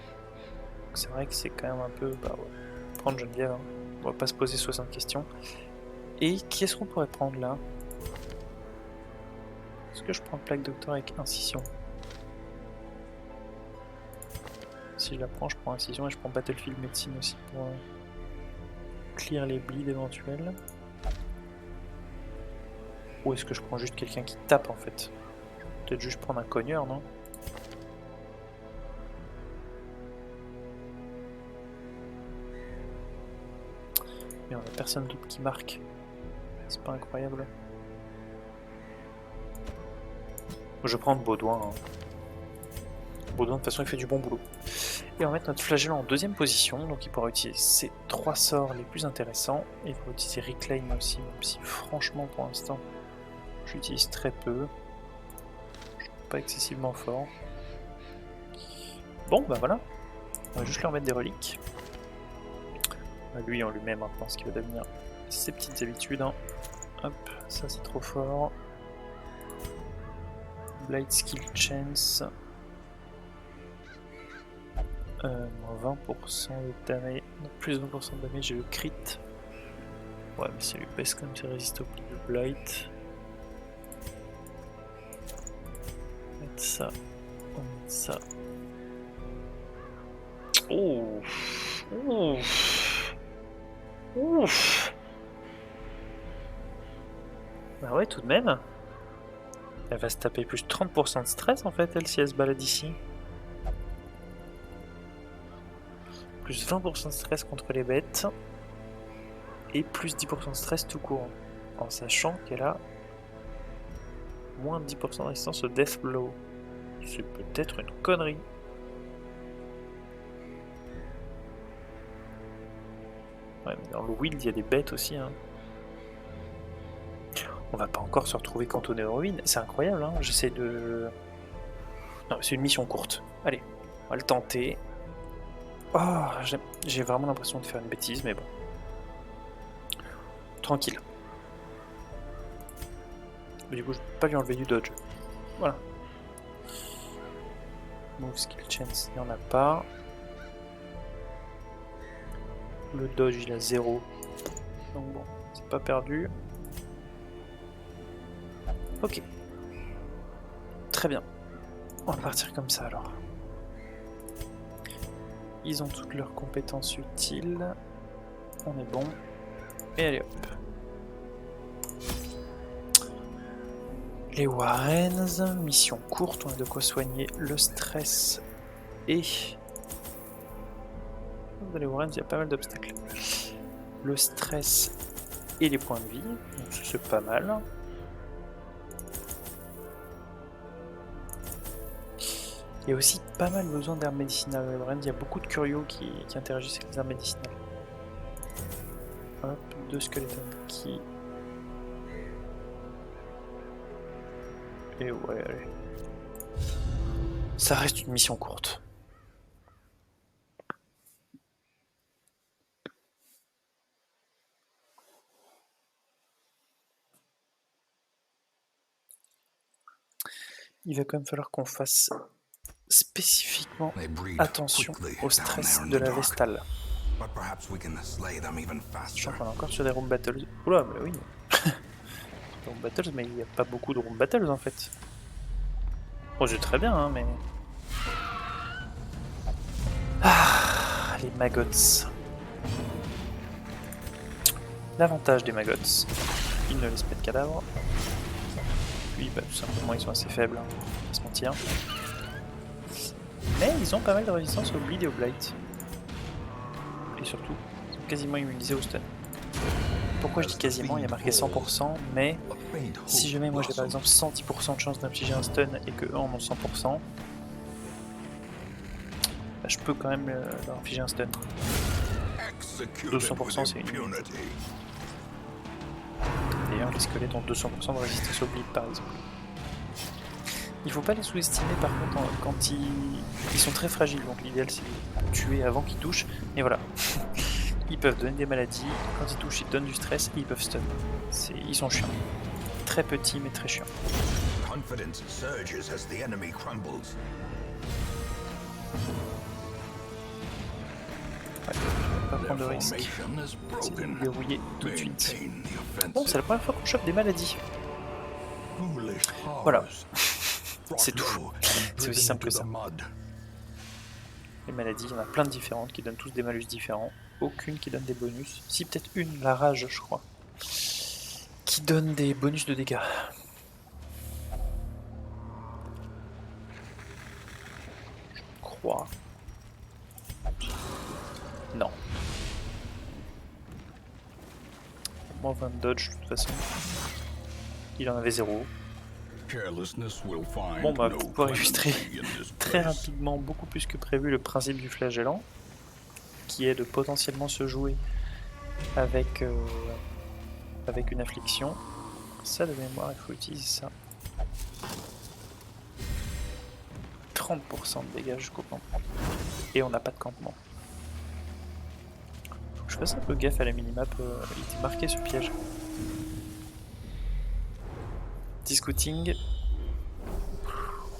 C'est vrai que c'est quand même un peu... Bah ouais, prendre Geneviève, hein. On va pas se poser 60 questions. Et qu'est-ce qu'on pourrait prendre là? Est-ce que je prends plaque docteur avec incision? Si je la prends, je prends incision et je prends battlefield médecine aussi pour clear les bleeds éventuels. Ou est-ce que je prends juste quelqu'un qui tape en fait? Peut-être juste prendre un cogneur, non? Mais on a personne d'autre qui marque. C'est pas incroyable. Je prends Baudouin. Hein. Baudouin de toute façon il fait du bon boulot. Et on va mettre notre flagellant en deuxième position, donc il pourra utiliser ses 3 sorts les plus intéressants. Et il pourra utiliser Reclaim aussi, même si franchement pour l'instant j'utilise très peu. Je suis pas excessivement fort. Bon bah voilà, on va juste lui remettre des reliques. Lui on lui met maintenant ce qui va devenir ses petites habitudes. Hein. Hop, ça c'est trop fort. Blight Skill Chance. Moins 20% de damage. Non, plus 20% de damage, j'ai le crit. Ouais, mais ça lui baisse quand même ses résistes au plus de Blight. On va mettre ça. On va mettre ça. Ouf. Ouf. Ouf. Bah ouais, tout de même. Elle va se taper plus 30% de stress en fait, elle, si elle se balade ici. Plus 20% de stress contre les bêtes. Et plus 10% de stress tout court. En sachant qu'elle a moins de 10% de résistance au Death Blow. C'est peut-être une connerie. Ouais, mais dans le Wild, il y a des bêtes aussi. Hein. On va pas encore se retrouver cantonné aux ruines. C'est incroyable, hein. J'essaie de... Non, c'est une mission courte. Allez, on va le tenter. Oh, j'ai vraiment l'impression de faire une bêtise, mais bon. Tranquille. Mais du coup, je peux pas lui enlever du dodge. Voilà. Move skill chance, il n'y en a pas. Le dodge, il a 0. Donc bon, c'est pas perdu. Ok. Très bien. On va partir comme ça alors. Ils ont toutes leurs compétences utiles. On est bon. Et allez hop. Les Warrens, mission courte, on a de quoi soigner le stress et... Dans les Warrens, il y a pas mal d'obstacles. Le stress et les points de vie, donc c'est pas mal. Il y a aussi pas mal besoin d'armes médicinales. Les Warrens, il y a beaucoup de curios qui interagissent avec les armes médicinales. Hop, 2 skeletons qui... Et ouais, allez. Ça reste une mission courte. Il va quand même falloir qu'on fasse spécifiquement attention au stress de la Vestale. Je crois qu'on est encore sur des room battles. Oula, bah oui. Room battles, mais il n'y a pas beaucoup de room battles en fait. Bon, c'est très bien, hein, mais... Ah, les maggots. L'avantage des maggots, ils ne laissent pas de cadavres. Puis, bah, tout simplement, ils sont assez faibles, hein, on va pas se mentir. Mais ils ont pas mal de résistance au bleed et au blight. Et surtout, ils sont quasiment immunisés au stun. Pourquoi je dis quasiment? Il y a marqué 100%, mais si jamais moi j'ai par exemple 110% de chance d'infliger un stun et que eux en ont 100%, bah, je peux quand même leur infliger un stun. 200% c'est une immunité. D'ailleurs les squelettes ont 200% de résistance au bleed par exemple. Il faut pas les sous-estimer par contre quand ils sont très fragiles, donc l'idéal c'est de tuer avant qu'ils touchent, et voilà. Ils peuvent donner des maladies, quand ils touchent ils donnent du stress et ils peuvent stun. Ils sont chiants. Très petits mais très chiants. Ouais. Pas prendre de risque. C'est de le dérouiller tout de suite. Bon, c'est la première fois qu'on chope des maladies. Voilà. C'est tout. C'est aussi simple que ça. Les maladies, il y en a plein de différentes qui donnent tous des malus différents. Aucune qui donne des bonus. Si, peut-être une, la rage, je crois. Qui donne des bonus de dégâts. Je crois. Non. Moins 20 de dodge de toute façon. Il en avait 0. Bon bah pour pouvoir illustrer très rapidement, beaucoup plus que prévu, le principe du flagellant, qui est de potentiellement se jouer avec, avec une affliction. Ça de mémoire, il faut utiliser ça. 30% de dégâts jusqu'au campement. Et on n'a pas de campement. Faut que je fasse un peu gaffe à la minimap, il était marqué ce piège. Petit scouting.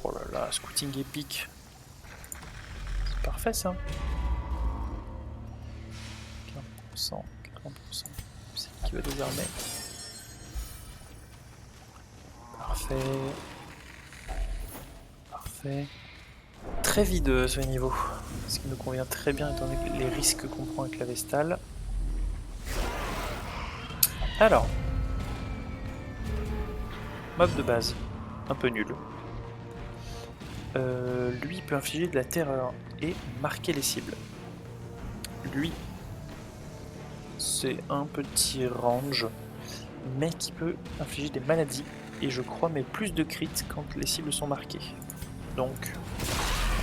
Oh là là, scouting épique. C'est parfait ça. 40%, 40%. C'est qui va désarmer. Parfait. Parfait. Très vide ce niveau. Ce qui nous convient très bien étant donné les risques qu'on prend avec la Vestale. Alors. Mob de base. Un peu nul. Lui peut infliger de la terreur et marquer les cibles. Lui, c'est un petit range, mais qui peut infliger des maladies, et je crois mais plus de crits quand les cibles sont marquées. Donc,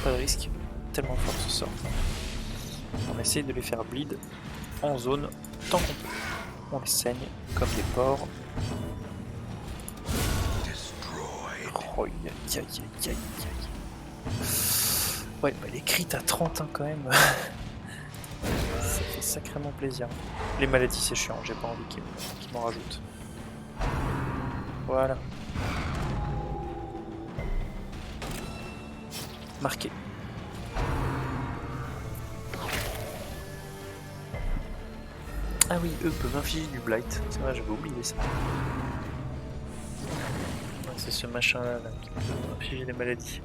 pas de risque, tellement fort ce sort. On essaie de les faire bleed en zone tant qu'on peut. On les saigne comme des porcs. Oh, aïe, aïe, aïe, aïe, aïe. Ouais, bah les crits à 31 quand même. Ça fait sacrément plaisir. Les maladies c'est chiant, j'ai pas envie qu'ils m'en rajoutent. Voilà. Marqué. Ah oui, eux peuvent infliger du blight. C'est vrai, j'avais oublié ça. Ouais, c'est ce machin là qui peut infliger des maladies.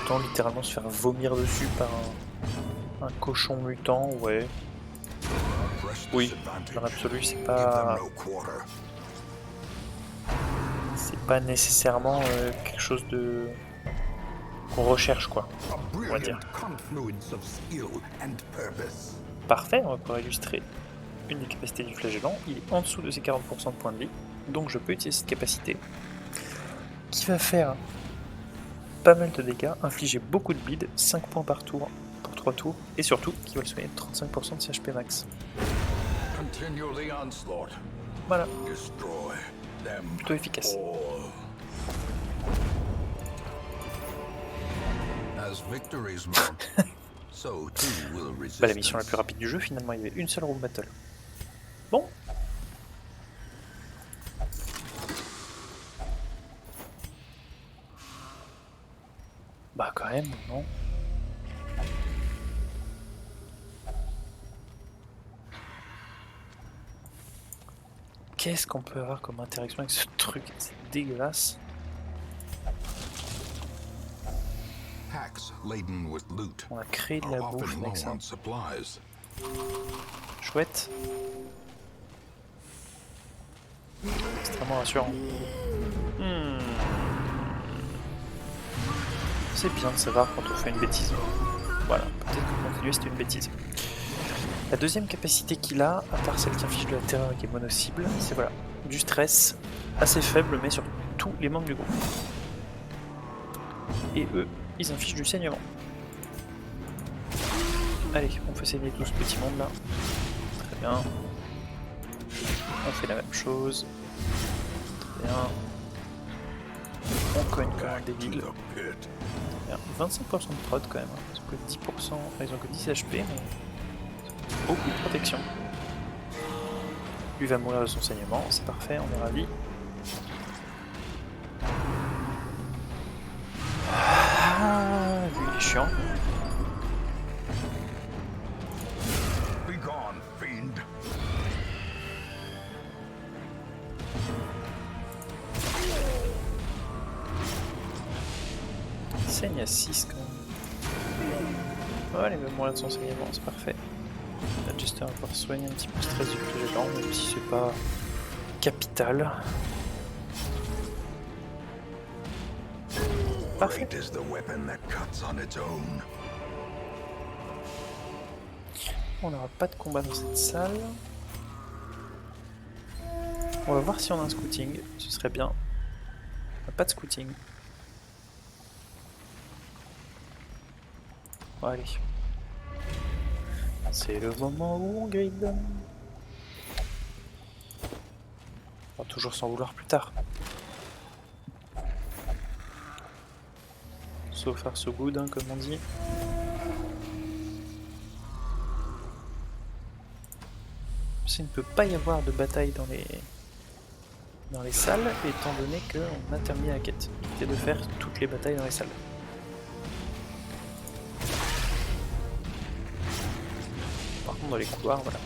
Autant littéralement se faire vomir dessus par un cochon mutant, ouais. Oui, dans l'absolu, c'est pas nécessairement quelque chose de qu'on recherche, quoi, on va dire. Parfait, on va pouvoir illustrer une des capacités du flagellant. Il est en dessous de ses 40% de points de vie, donc je peux utiliser cette capacité qui va faire pas mal de dégâts, infliger beaucoup de bleed, 5 points par tour pour 3 tours, et surtout qui va le soigner de 35% de ses HP max. Voilà. Plutôt efficace. Bah, la mission la plus rapide du jeu, finalement, il y avait une seule room battle. Bon. Bah quand même, non. Qu'est-ce qu'on peut avoir comme interaction avec ce truc? C'est dégueulasse. On a créé de la bouffe avec ça. Chouette. Extrêmement rassurant. C'est bien de savoir quand on fait une bêtise. Voilà, peut-être que continuer c'était une bêtise. La deuxième capacité qu'il a, à part celle qui inflige de la terreur et qui est mono-cible, c'est voilà, du stress assez faible mais sur tous les membres du groupe. Et eux, ils infligent du saignement. Allez, on fait saigner tout ce petit monde là. Très bien. On fait la même chose. Très bien. On cogne quand même des villes. 25% de prod quand même. Ils ont que 10%, enfin, ils ont que 10 HP, mais beaucoup de protection. Lui va mourir de son saignement, c'est parfait, on est ravis. Ah, lui il est chiant. soigne à 6 quand même. Voilà, il va mourir de son saignement, c'est parfait. La Jester va pouvoir soigner un petit peu le stress du géant, même si c'est pas capital. Parfait. Great is the weapon that cuts on its own. On n'aura pas de combat dans cette salle. On va voir si on a un scouting, ce serait bien. On n'a pas de scouting. Bon, allez. C'est le moment où on grid. On va toujours s'en vouloir plus tard. So far so good, hein, comme on dit. Il ne peut pas y avoir de bataille dans les salles, étant donné qu'on a terminé la quête, qui était de faire toutes les batailles dans les salles. Par contre, dans les couloirs, voilà.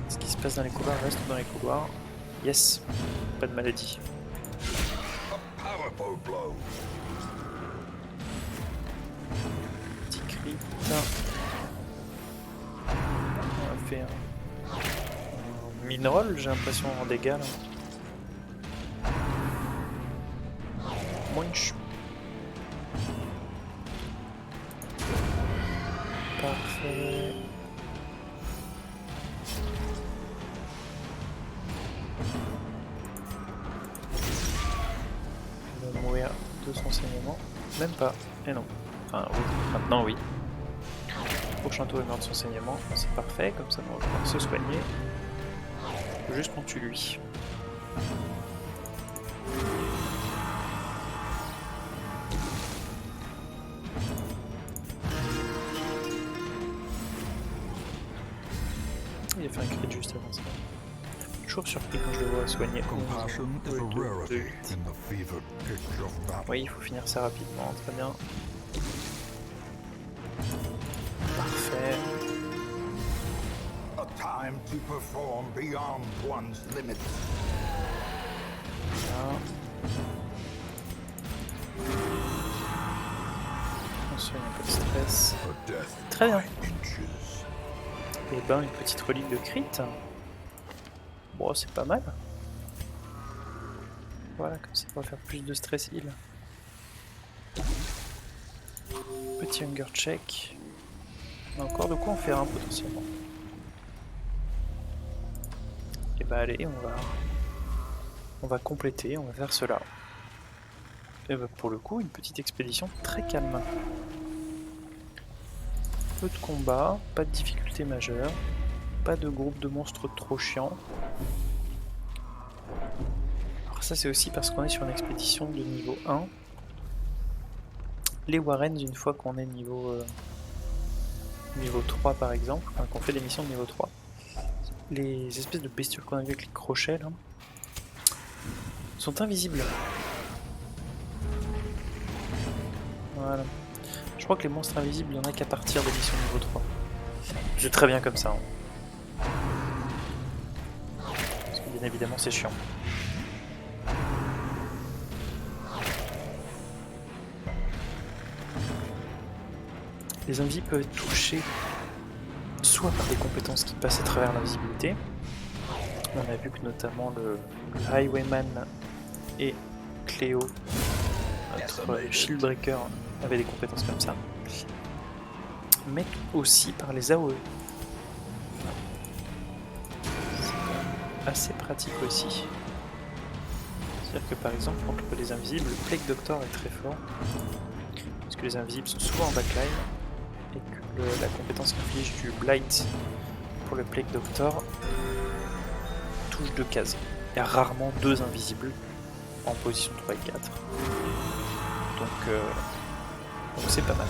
Ce qui se passe dans les couloirs reste dans les couloirs. Yes, pas de maladie. Powerful blow. Petit crit. On a fait un mineral, j'ai l'impression, en dégâts là. Munch. Parfait. Il va mourir de son saignement. Même pas. Et non. Enfin oui. Maintenant oui. Prochain tour il meurt de son saignement. C'est parfait. Comme ça on va pouvoir se soigner. Juste qu'on tue lui. Il a fait un crit juste avant ça. Toujours surpris quand je le vois soigner. Oui, il faut finir ça rapidement, très bien. Parfait. A time to perform beyond one's limits. Voilà. On soigne un peu de stress. Très bien. Et ben une petite relique de crit. Bon, c'est pas mal. Voilà, comme ça on va faire plus de stress heal. Petit hunger check. On a encore de quoi en faire un potentiellement. Et bah allez, on va compléter, on va faire cela. Et bah pour le coup, une petite expédition très calme. Peu de combats, pas de difficulté majeure, pas de groupe de monstres trop chiants. Alors ça c'est aussi parce qu'on est sur une expédition de niveau 1. Les Warrens, une fois qu'on est niveau 3 par exemple, enfin, qu'on fait des missions de niveau 3, les espèces de bestioles qu'on a vu avec les crochets là, sont invisibles. Voilà. Je crois que les monstres invisibles, il n'y en a qu'à partir des missions niveau 3. C'est très bien comme ça. Hein. Parce que bien évidemment c'est chiant. Les invisibles peuvent être touchés soit par des compétences qui passent à travers l'invisibilité. On a vu que notamment le Highwayman et Cléo, notre Shieldbreaker, avaient des compétences comme ça. Mais aussi par les AOE. C'est quand même assez pratique aussi. C'est-à-dire que par exemple, contre les invisibles, le Plague Doctor est très fort. Parce que les invisibles sont souvent en backline. Et que la compétence qui inflige du Blight pour le Plague Doctor touche 2 cases. Il y a rarement 2 invisibles en position 3 et 4. Donc c'est pas mal.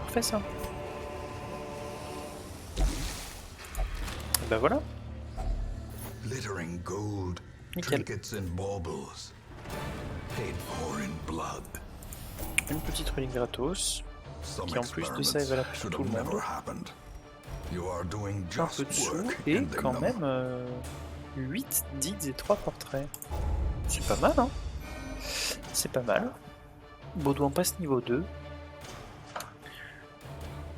Parfait ça. Et ben voilà. Nickel. Une petite relique gratos, qui en plus de ça est valable pour tout le monde. Un peu de sous, et quand même 8 deeds et 3 portraits. C'est pas mal, hein. C'est pas mal. Baudouin passe niveau 2.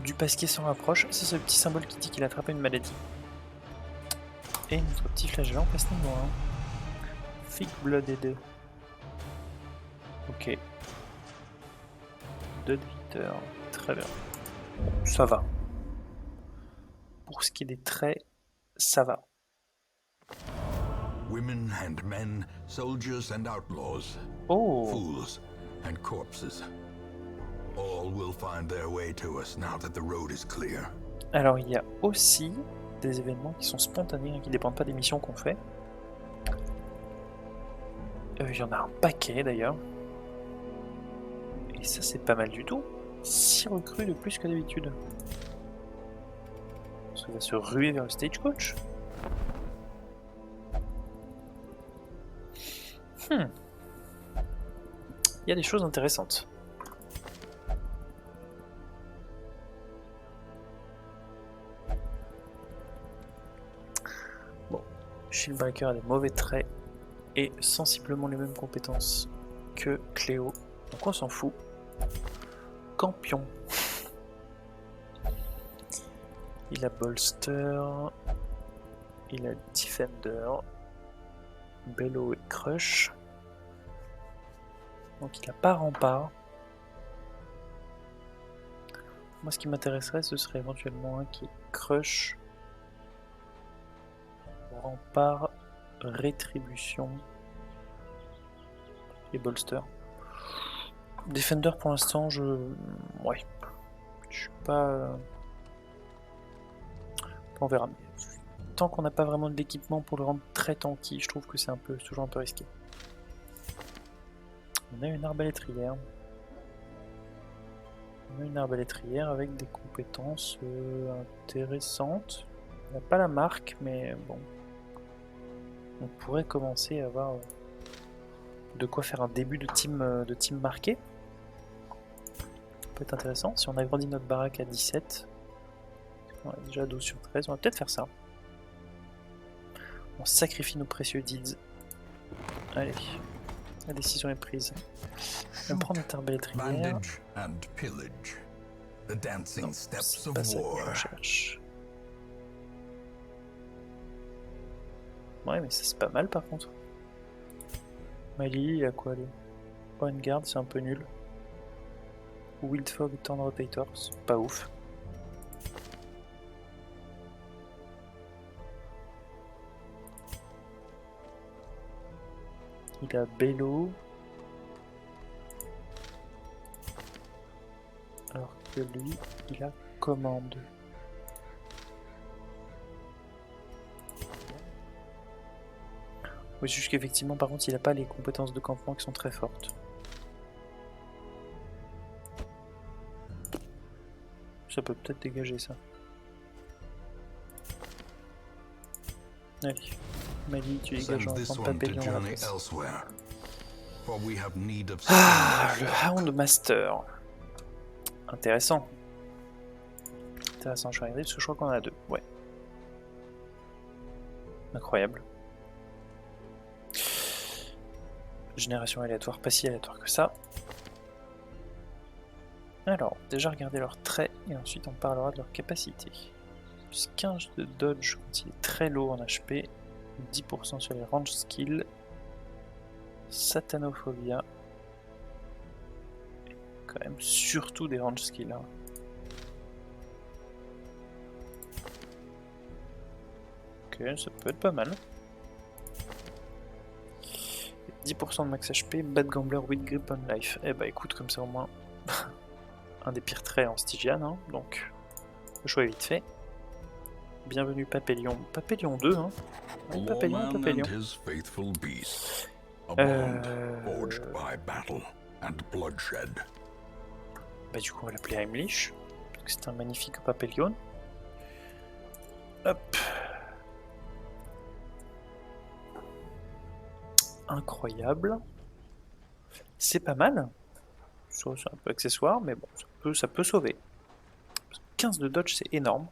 Du pasquier s'en rapproche. C'est ce petit symbole qui dit qu'il attrape une maladie. Et notre petit flagellant passe niveau 1. Thick Blooded. Ok. 2 de Victor. Très bien. Ça va. Pour ce qui est des traits, ça va. Women and men, soldiers and outlaws, Oh! fools and corpses. All will find their way to us now that the road is clear. Alors il y a aussi des événements qui sont spontanés et qui ne dépendent pas des missions qu'on fait. Il y en a un paquet d'ailleurs. Et ça c'est pas mal du tout. 6 recrues de plus que d'habitude. Ça va se ruer vers le stagecoach. Il y a des choses intéressantes. Bon, Shieldbreaker a des mauvais traits et sensiblement les mêmes compétences que Cléo. Donc on s'en fout. Campion. Il a Bolster. Il a Defender. Bello et Crush. Donc il a pas Rempart. Moi ce qui m'intéresserait ce serait éventuellement un qui est Crush. Rempart, Rétribution et Bolster. Defender pour l'instant ouais. Je suis pas... On verra. Tant qu'on n'a pas vraiment de l'équipement pour le rendre très tanky, je trouve que c'est toujours un peu risqué. On a une arbalétrière. On a une arbalétrière avec des compétences intéressantes. On n'a pas la marque, mais bon. On pourrait commencer à avoir de quoi faire un début de team marqué. Ça peut être intéressant. Si on agrandit notre baraque à 17, on est déjà 12 sur 13, on va peut-être faire ça. On sacrifie nos précieux deeds. Allez, la décision est prise. On prend notre arbalétrière. Bandage and pillage. The dancing Non, steps c'est of pas ça que je war. recherche. Ouais, mais ça c'est pas mal par contre. Mali, il a quoi lui? On Guard, c'est un peu nul. Wildfog, Turn Rotator, c'est pas ouf. Il a Bello. Alors que lui, il a Commande. Oui, juste qu'effectivement, par contre, il n'a pas les compétences de campement qui sont très fortes. Ça peut peut-être dégager ça. Allez, Mali, tu dégages en prend Papillon. Ah, le Houndmaster. Intéressant. Intéressant, je vais regarder parce que je crois qu'on en a deux. Ouais. Incroyable. Génération aléatoire, pas si aléatoire que ça. Alors, déjà regarder leurs traits et ensuite on parlera de leur capacité. Plus 15 de dodge quand il est très low en HP, 10% sur les range skills, Satanophobia, et quand même surtout des range skills. Hein. Ok, ça peut être pas mal. 10% de max HP, Bad Gambler with Grip on Life. Eh bah écoute, comme ça au moins, un des pires traits en Stygian, hein, donc le choix est vite fait. Bienvenue Papillon. Papillon 2, hein. Oui, Papillon, Papillon. Bah du coup on va l'appeler Heimlich, parce que c'est un magnifique Papillon. Hop. Incroyable. C'est pas mal. C'est un peu accessoire, mais bon, ça peut sauver. 15 de dodge, c'est énorme.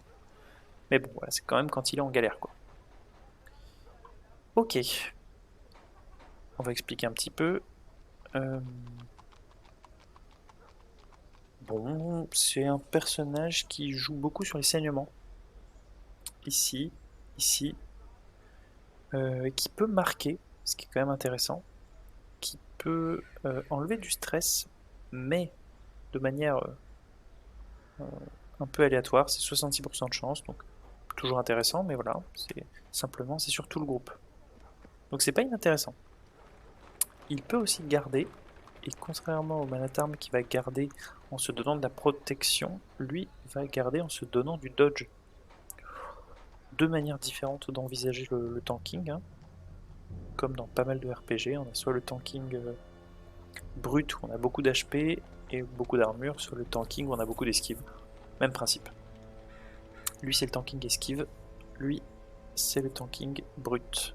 Mais bon, voilà, c'est quand même quand il est en galère, quoi. Ok. On va expliquer un petit peu. Bon, c'est un personnage qui joue beaucoup sur les saignements. Ici, ici. Qui peut marquer, ce qui est quand même intéressant. Qui peut enlever du stress, mais de manière un peu aléatoire. C'est 66% de chance, donc toujours intéressant, mais voilà. C'est sur tout le groupe. Donc c'est pas inintéressant. Il peut aussi garder, et contrairement au Manatarm qui va garder en se donnant de la protection, lui va garder en se donnant du dodge. Deux manières différentes d'envisager le tanking, hein. Comme dans pas mal de RPG, on a soit le tanking brut où on a beaucoup d'HP et beaucoup d'armure, soit le tanking où on a beaucoup d'esquive. Même principe. Lui c'est le tanking esquive, lui c'est le tanking brut.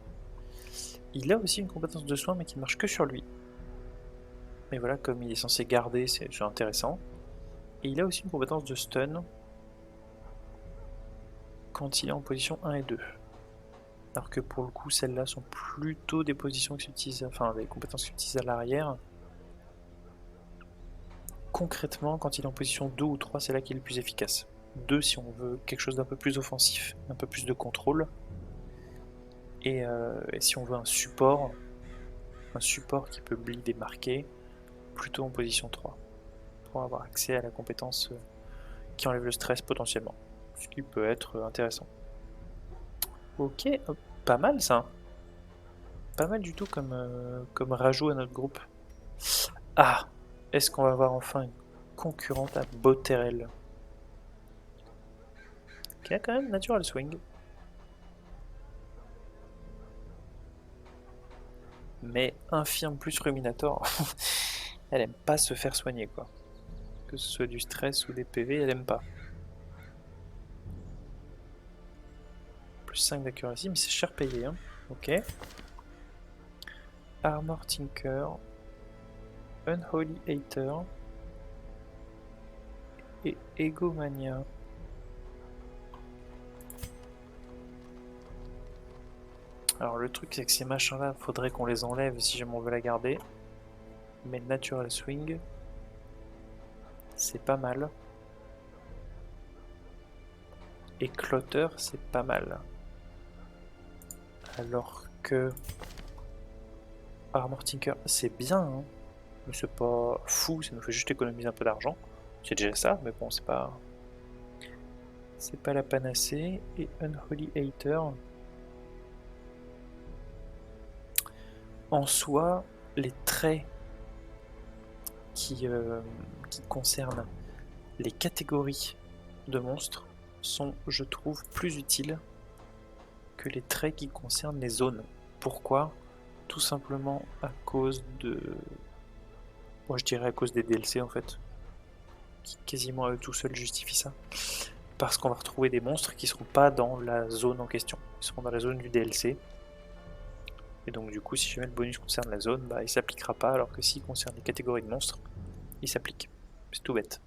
Il a aussi une compétence de soin mais qui ne marche que sur lui. Mais voilà, comme il est censé garder, c'est intéressant. Et il a aussi une compétence de stun quand il est en position 1 et 2. Alors que pour le coup, celles-là sont plutôt des positions qui s'utilisent, enfin des compétences qui s'utilisent à l'arrière. Concrètement, quand il est en position 2 ou 3, c'est là qu'il est le plus efficace. 2 si on veut quelque chose d'un peu plus offensif, un peu plus de contrôle. Et si on veut un support qui peut bleed et marquer, plutôt en position 3. Pour avoir accès à la compétence qui enlève le stress potentiellement. Ce qui peut être intéressant. Ok, pas mal ça. Pas mal du tout comme rajout à notre groupe. Ah, est-ce qu'on va avoir enfin une concurrente à Botterel qui a quand même Natural Swing. Mais Infirme plus Ruminator, elle aime pas se faire soigner quoi. Que ce soit du stress ou des PV, elle aime pas. Plus 5 d'accuracy, mais c'est cher payé, hein. Ok. Armor Tinker, Unholy Hater et Egomania. Alors le truc c'est que ces machins là, faudrait qu'on les enlève si jamais on veut la garder. Mais Natural Swing, c'est pas mal. Et Clotter, c'est pas mal. Alors que Armor Tinker, c'est bien, hein, mais c'est pas fou, ça nous fait juste économiser un peu d'argent. C'est déjà ça, mais bon, c'est pas la panacée. Et Unholy Hater, en soi, les traits qui concernent les catégories de monstres sont, je trouve, plus utiles que les traits qui concernent les zones. Pourquoi? Tout simplement à cause de... Moi je dirais à cause des DLC en fait. Qui quasiment à eux tout seuls justifient ça. Parce qu'on va retrouver des monstres qui seront pas dans la zone en question. Ils seront dans la zone du DLC. Et donc du coup si jamais le bonus concerne la zone, bah il s'appliquera pas, alors que s'il concerne les catégories de monstres, il s'applique. C'est tout bête.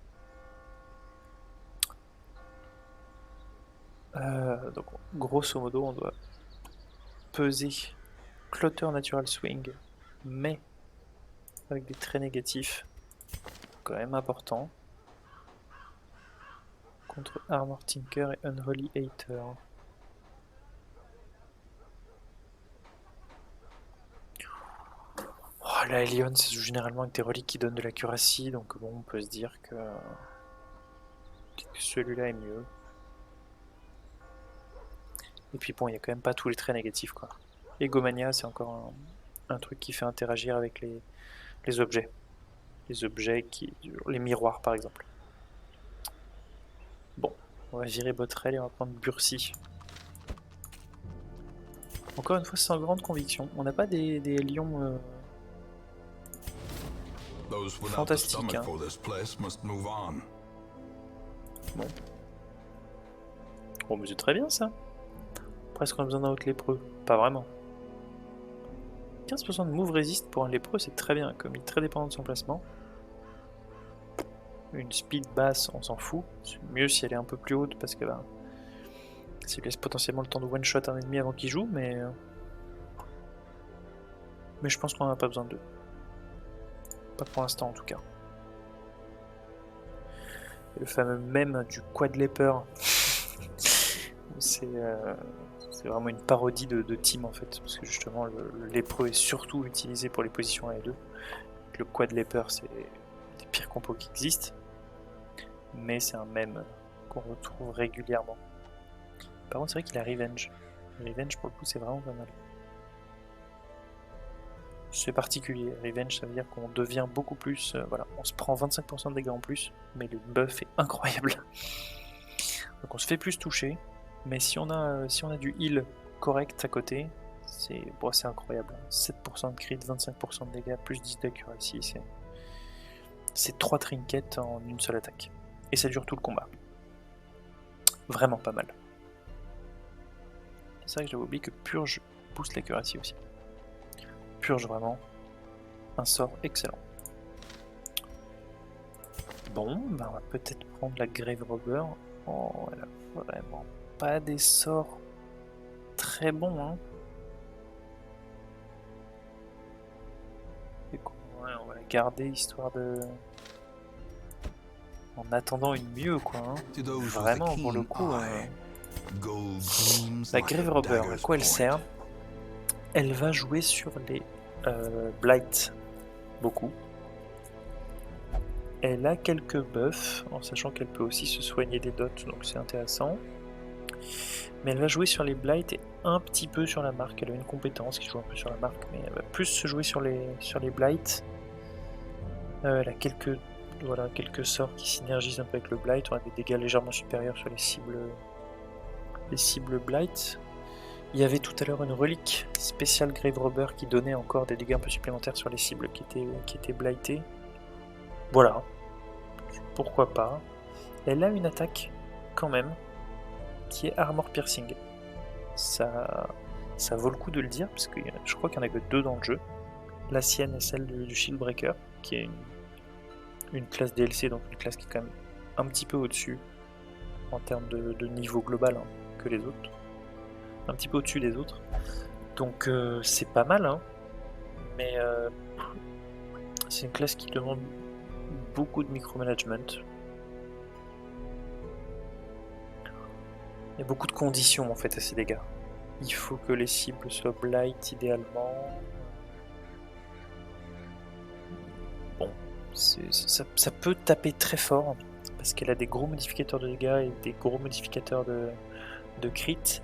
Donc grosso modo on doit peser Clotter Natural Swing, mais avec des traits négatifs, quand même important, contre Armor Tinker et Unholy Hater. Oh, la Helion, ça se joue généralement avec des reliques qui donnent de l'accuracy, donc bon, on peut se dire que celui-là est mieux. Et puis bon, il n'y a quand même pas tous les traits négatifs, quoi. Egomania, c'est encore un truc qui fait interagir avec les objets. Les miroirs, par exemple. Bon, on va virer Botrel et on va prendre Bursi. Encore une fois, sans grande conviction. On n'a pas des lions fantastiques, hein. Bon. Bon, mais c'est très bien ça. Presque on a besoin d'un autre lépreux. Pas vraiment. 15% de move resist pour un lépreux, c'est très bien, comme il est très dépendant de son placement. Une speed basse, on s'en fout. C'est mieux si elle est un peu plus haute parce que bah, ça lui laisse potentiellement le temps de one-shot un ennemi avant qu'il joue, mais Mais je pense qu'on n'a pas besoin d'eux. Pas pour l'instant en tout cas. Et le fameux mème du Quad Leper. C'est vraiment une parodie de team en fait. Parce que justement le lépreux est surtout utilisé pour les positions 1 et 2. Le Quad Leper c'est des pires compos qui existent. Mais c'est un mème qu'on retrouve régulièrement. Par contre c'est vrai qu'il a Revenge. Revenge pour le coup c'est vraiment pas mal. C'est particulier, Revenge ça veut dire qu'on devient beaucoup plus, voilà, on se prend 25% de dégâts en plus, mais le buff est incroyable. Donc on se fait plus toucher, mais si on a du heal correct à côté, c'est bon, incroyable. 7% de crit, 25% de dégâts, plus 10 d'accuracy, c'est 3 trinkets en une seule attaque. Et ça dure tout le combat. Vraiment pas mal. C'est vrai que j'avais oublié que Purge booste l'accuracy aussi. Purge vraiment un sort excellent. Bon, bah on va peut-être prendre la Grave Robber. Oh, elle a vraiment pas des sorts très bons, hein. Et ouais, on va la garder histoire de... En attendant une mieux, quoi. Hein. Vraiment, pour le coup... La Grave Robber, à quoi elle sert? Elle va jouer sur les Blight, beaucoup. Elle a quelques buffs, en sachant qu'elle peut aussi se soigner des dots, donc c'est intéressant. Mais elle va jouer sur les Blight et un petit peu sur la marque. Elle a une compétence qui joue un peu sur la marque, mais elle va plus se jouer sur les Blight. Elle a quelques sorts qui synergisent un peu avec le Blight. On a des dégâts légèrement supérieurs sur les cibles Blight. Il y avait tout à l'heure une relique spéciale Grave Robber qui donnait encore des dégâts un peu supplémentaires sur les cibles qui étaient blightées. Voilà, pourquoi pas. Elle a une attaque quand même qui est Armor Piercing. Ça vaut le coup de le dire parce que je crois qu'il n'y en a que 2 dans le jeu. La sienne est celle du Shield Breaker qui est une classe DLC, donc une classe qui est quand même un petit peu au-dessus en termes de niveau global hein, que les autres. Un petit peu au-dessus des autres. Donc c'est pas mal, hein, mais c'est une classe qui demande beaucoup de micromanagement. Il y a beaucoup de conditions en fait à ces dégâts. Il faut que les cibles soient blight idéalement. Bon, ça peut taper très fort parce qu'elle a des gros modificateurs de dégâts et des gros modificateurs de crit.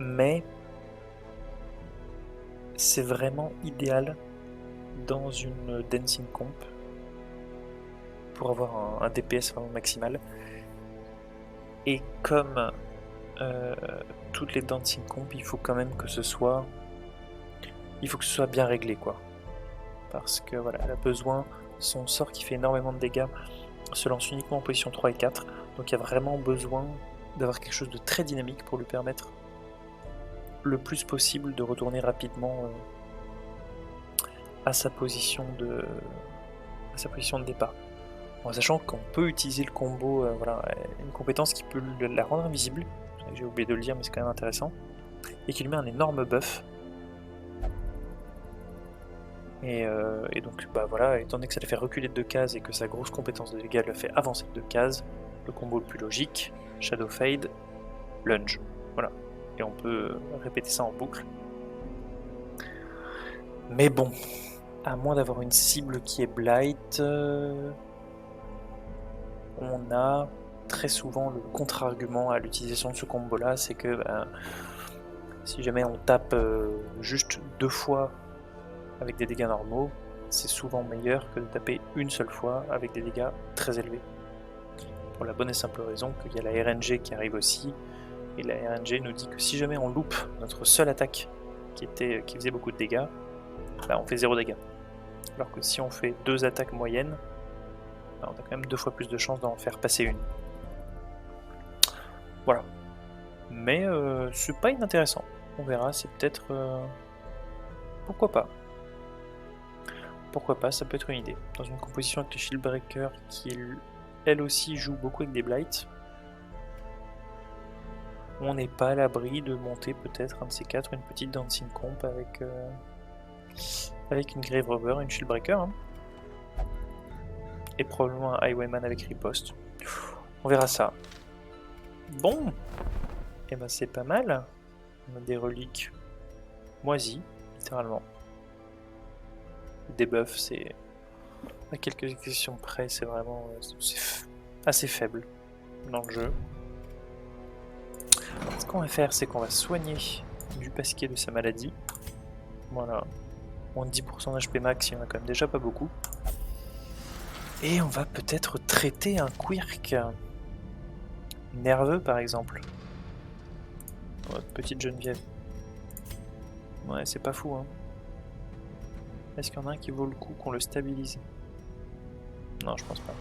Mais c'est vraiment idéal dans une dancing comp pour avoir un DPS vraiment maximal. Et comme toutes les dancing comp, il faut quand même que ce soit bien réglé quoi. Parce que voilà, elle a besoin, son sort qui fait énormément de dégâts se lance uniquement en position 3 et 4, donc il y a vraiment besoin d'avoir quelque chose de très dynamique pour lui permettre le plus possible de retourner rapidement à sa position de départ. En sachant qu'on peut utiliser le combo, voilà, une compétence qui peut la rendre invisible, j'ai oublié de le dire mais c'est quand même intéressant, et qui lui met un énorme buff. Et donc bah voilà, étant donné que ça la fait reculer de 2 cases et que sa grosse compétence de dégâts la fait avancer de 2 cases, le combo le plus logique, Shadow Fade, Lunge. Voilà. Et on peut répéter ça en boucle. Mais bon, à moins d'avoir une cible qui est Blight, on a très souvent le contre-argument à l'utilisation de ce combo là, c'est que bah, si jamais on tape juste 2 fois avec des dégâts normaux, c'est souvent meilleur que de taper une seule fois avec des dégâts très élevés. Pour la bonne et simple raison qu'il y a la RNG qui arrive aussi, et la RNG nous dit que si jamais on loupe notre seule attaque qui faisait beaucoup de dégâts, bah on fait 0 dégâts. Alors que si on fait 2 attaques moyennes, bah on a quand même 2 fois plus de chances d'en faire passer une. Voilà. Mais c'est pas inintéressant. On verra, c'est peut-être... pourquoi pas. Pourquoi pas, ça peut être une idée. Dans une composition avec le Shield Breaker qui, elle aussi, joue beaucoup avec des Blights, on n'est pas à l'abri de monter peut-être un de ces 4, une petite Dancing Comp avec avec une Grave Robber, une Shieldbreaker, hein. Et probablement un Highwayman avec riposte. On verra ça. Bon, et ben c'est pas mal. On a des reliques moisies, littéralement. Des buffs, c'est à quelques exceptions près, c'est vraiment assez faible dans le jeu. Ce qu'on va faire, c'est qu'on va soigner du pasquier de sa maladie. Voilà. Moins de 10% d'HP max, il y en a quand même déjà pas beaucoup. Et on va peut-être traiter un quirk nerveux, par exemple. Notre petite Geneviève. Ouais, c'est pas fou, hein. Est-ce qu'il y en a un qui vaut le coup qu'on le stabilise? Non, je pense pas.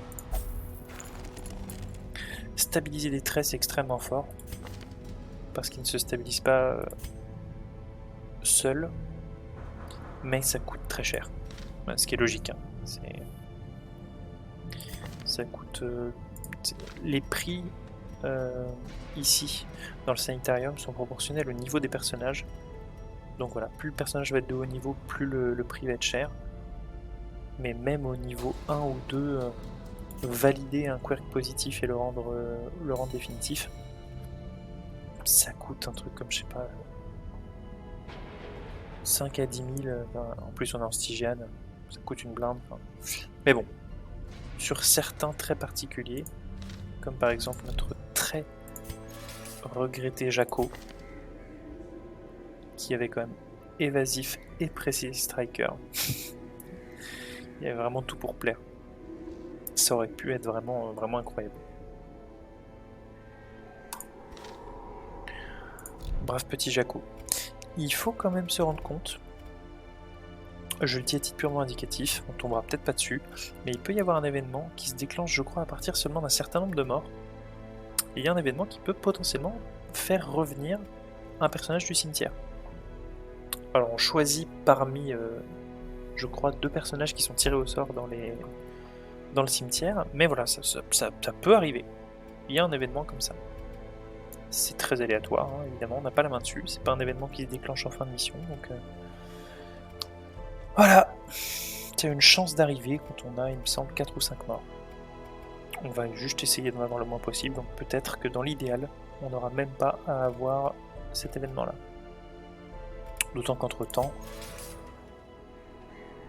Stabiliser des traits, c'est extrêmement fort. Parce qu'il ne se stabilise pas seul. Mais ça coûte très cher. Ce qui est logique, hein. Ça coûte... les prix ici, dans le sanitarium, sont proportionnels au niveau des personnages. Donc voilà, plus le personnage va être de haut niveau, plus le prix va être cher. Mais même au niveau 1 ou 2, valider un quirk positif et le rendre définitif, ça coûte un truc comme, je sais pas, 5 à 10 000, en plus on est en Stygiane, ça coûte une blinde. Mais bon, sur certains traits particuliers, comme par exemple notre très regretté Jaco, qui avait quand même évasif et précis striker. Il y avait vraiment tout pour plaire. Ça aurait pu être vraiment, vraiment incroyable. Brave petit Jaco. Il faut quand même se rendre compte, je le dis à titre purement indicatif, on tombera peut-être pas dessus, mais il peut y avoir un événement qui se déclenche, je crois, à partir seulement d'un certain nombre de morts. Et il y a un événement qui peut potentiellement faire revenir un personnage du cimetière. Alors on choisit parmi, je crois, 2 personnages qui sont tirés au sort dans le cimetière, mais voilà, ça peut arriver. Il y a un événement comme ça. C'est très aléatoire, hein, évidemment, on n'a pas la main dessus, c'est pas un événement qui se déclenche en fin de mission, donc... Voilà, tu as une chance d'arriver quand on a, il me semble, 4 ou 5 morts. On va juste essayer d'en avoir le moins possible, donc peut-être que dans l'idéal, on n'aura même pas à avoir cet événement-là. D'autant qu'entre-temps,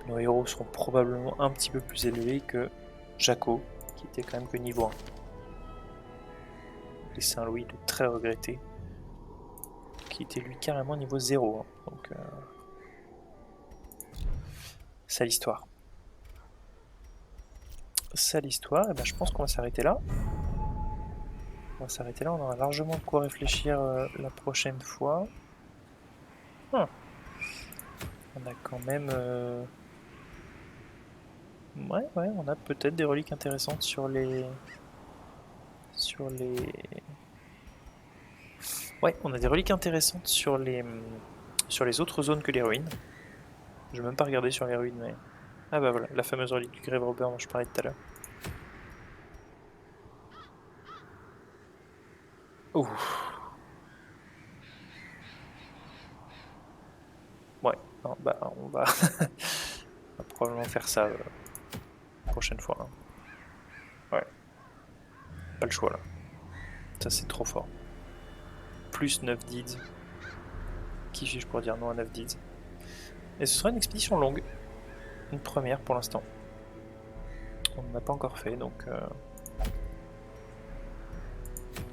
nos héros seront probablement un petit peu plus élevés que Jaco, qui était quand même que niveau 1. Et Saint-Louis, de très regretté, qui était lui carrément niveau 0. Hein. Donc, ça l'histoire. Ça l'histoire, et ben je pense qu'on va s'arrêter là. On va s'arrêter là, on aura largement de quoi réfléchir la prochaine fois. On a quand même... Ouais, on a peut-être des reliques intéressantes sur les... Ouais, on a des reliques intéressantes sur les autres zones que les ruines. Je vais même pas regarder sur les ruines, mais... Ah bah voilà, la fameuse relique du Grave Robber dont je parlais tout à l'heure. Ouf. Ouais, non, bah on va... on va probablement faire ça la prochaine fois. Hein. Ouais. Pas le choix là. Ça c'est trop fort. Plus 9 deeds. Qui suis-je pour dire non à 9 deeds? Et ce sera une expédition longue. Une première pour l'instant. On ne l'a pas encore fait, donc...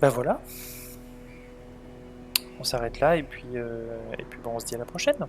Bah voilà. On s'arrête là, et puis bon, on se dit à la prochaine.